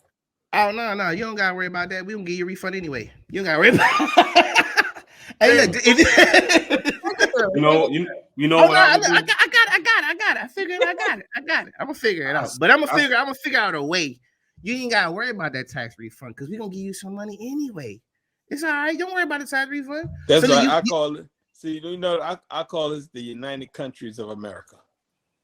Oh, no. You don't got to worry about that. We don't give you a refund anyway. You don't got to worry about it. Hey, look. You know what? I got it. I figured I got it. I'm going to figure it out. But I'm going to figure out a way. You ain't got to worry about that tax refund because we're going to give you some money anyway. It's all right. Don't worry about the tax refund. That's what I call it. See, I call this the United Countries of America.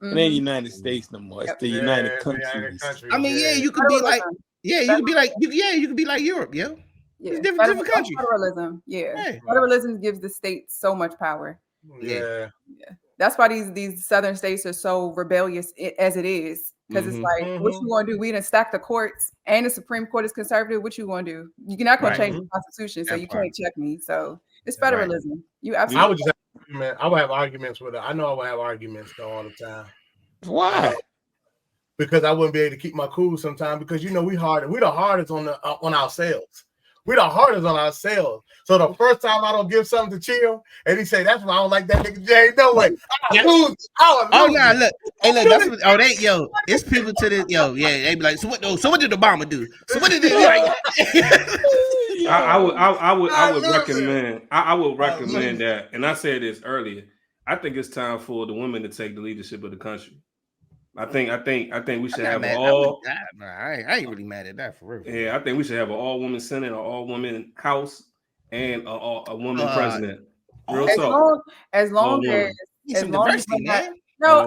It ain't United States no more. It's the United Countries. I mean, you could be like, you could be like Europe, yo. Yeah, different countries. Federalism, federalism gives the states so much power. Yeah. That's why these southern states are so rebellious as it is. Because it's like, what you want to do? We done stack the courts, and the Supreme Court is conservative. What you want to do? You're not going to change the Constitution, so you can't check me. So it's federalism. Right. You absolutely. I would have arguments with her. I know I would have arguments though all the time. Why? Because I wouldn't be able to keep my cool sometimes. Because we the hardest on ourselves. We the hardest on ourselves. So the first time I don't give something to Chill, and he say, "That's why I don't like that nigga Jay." No way. I would lose. Look. Hey, look. That's what. It's people to this. They be like, so what did Obama do? So what did like? I would recommend that, and I said this earlier. I think it's time for the women to take the leadership of the country. I think we should have all. I ain't really mad at that for real. Yeah, I think we should have an all-woman Senate, an all-woman House, and a woman president. Real talk. As long as diversity, man. No,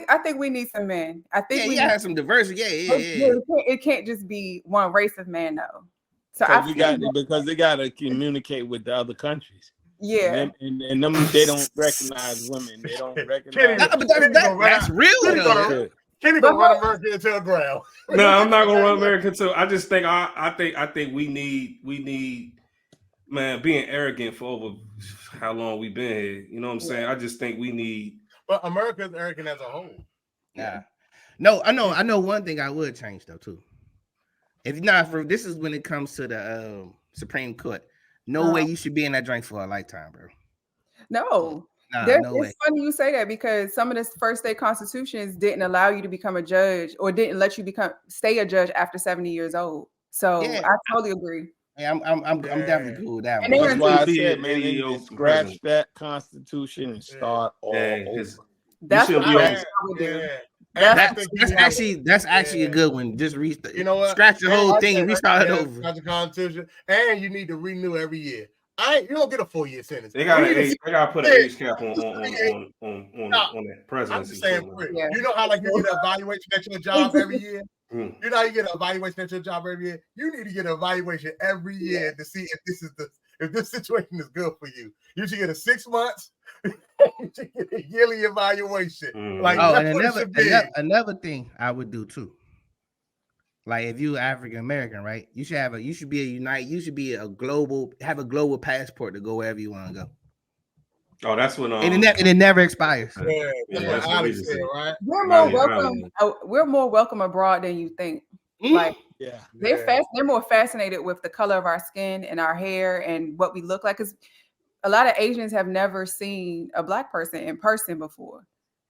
I think we need some men. I think we have some diversity. Yeah. It can't just be one race of man, though. So because they got to communicate with the other countries. Yeah, and them they don't recognize women. They don't recognize. That's real. Kenny gonna run America into the ground. No, I'm not gonna run America into. I just think I think we need man being arrogant for over how long we've been here. You know what I'm saying? I just think we need. But America is arrogant as a whole. Yeah. No, I know one thing I would change though too. If not for this is when it comes to the Supreme Court. No way you should be in that drink for a lifetime, bro. No. It's funny you say that because some of the first state constitutions didn't allow you to become a judge or didn't let you stay a judge after 70 years old. So I totally agree. Yeah, I'm definitely cool with that. That's why I said, man, they need to scratch that constitution and start all over. That's what I would do. That's actually a good one. Just scratch the whole thing and restart it over. Scratch the Constitution, and you need to renew every year. You don't get a 4-year sentence. They gotta put an age cap on that presidency. You know how you get an evaluation at your job every year. You know how you get an evaluation at your job every year. You need to get an evaluation every year to see if this situation is good for you. You should get a 6 months. You should get a yearly evaluation. And another thing I would do too. Like if you're African American, right? You should have you should be a global passport to go wherever you want to go. Oh, that's when and it never expires. That's what Alex said, right? We're more welcome abroad than you think. Like they're more fascinated with the color of our skin and our hair and what we look like. Because a lot of Asians have never seen a Black person in person before.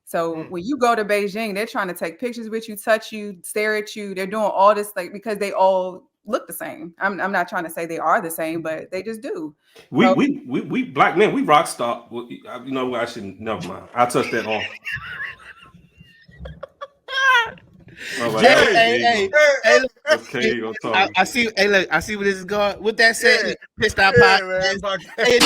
So when you go to Beijing, they're trying to take pictures with you, touch you, stare at you. They're doing all this because they all look the same. I'm not trying to say they are the same, but they just do. We Black men, we rock star. You know what? I shouldn't. Never mind. I'll touch that on. All right, Hey, look, okay, go talk. I see. Hey, look, I see where this is going. With that said, Yeah. pissed out Yeah, podcast. man. Hey,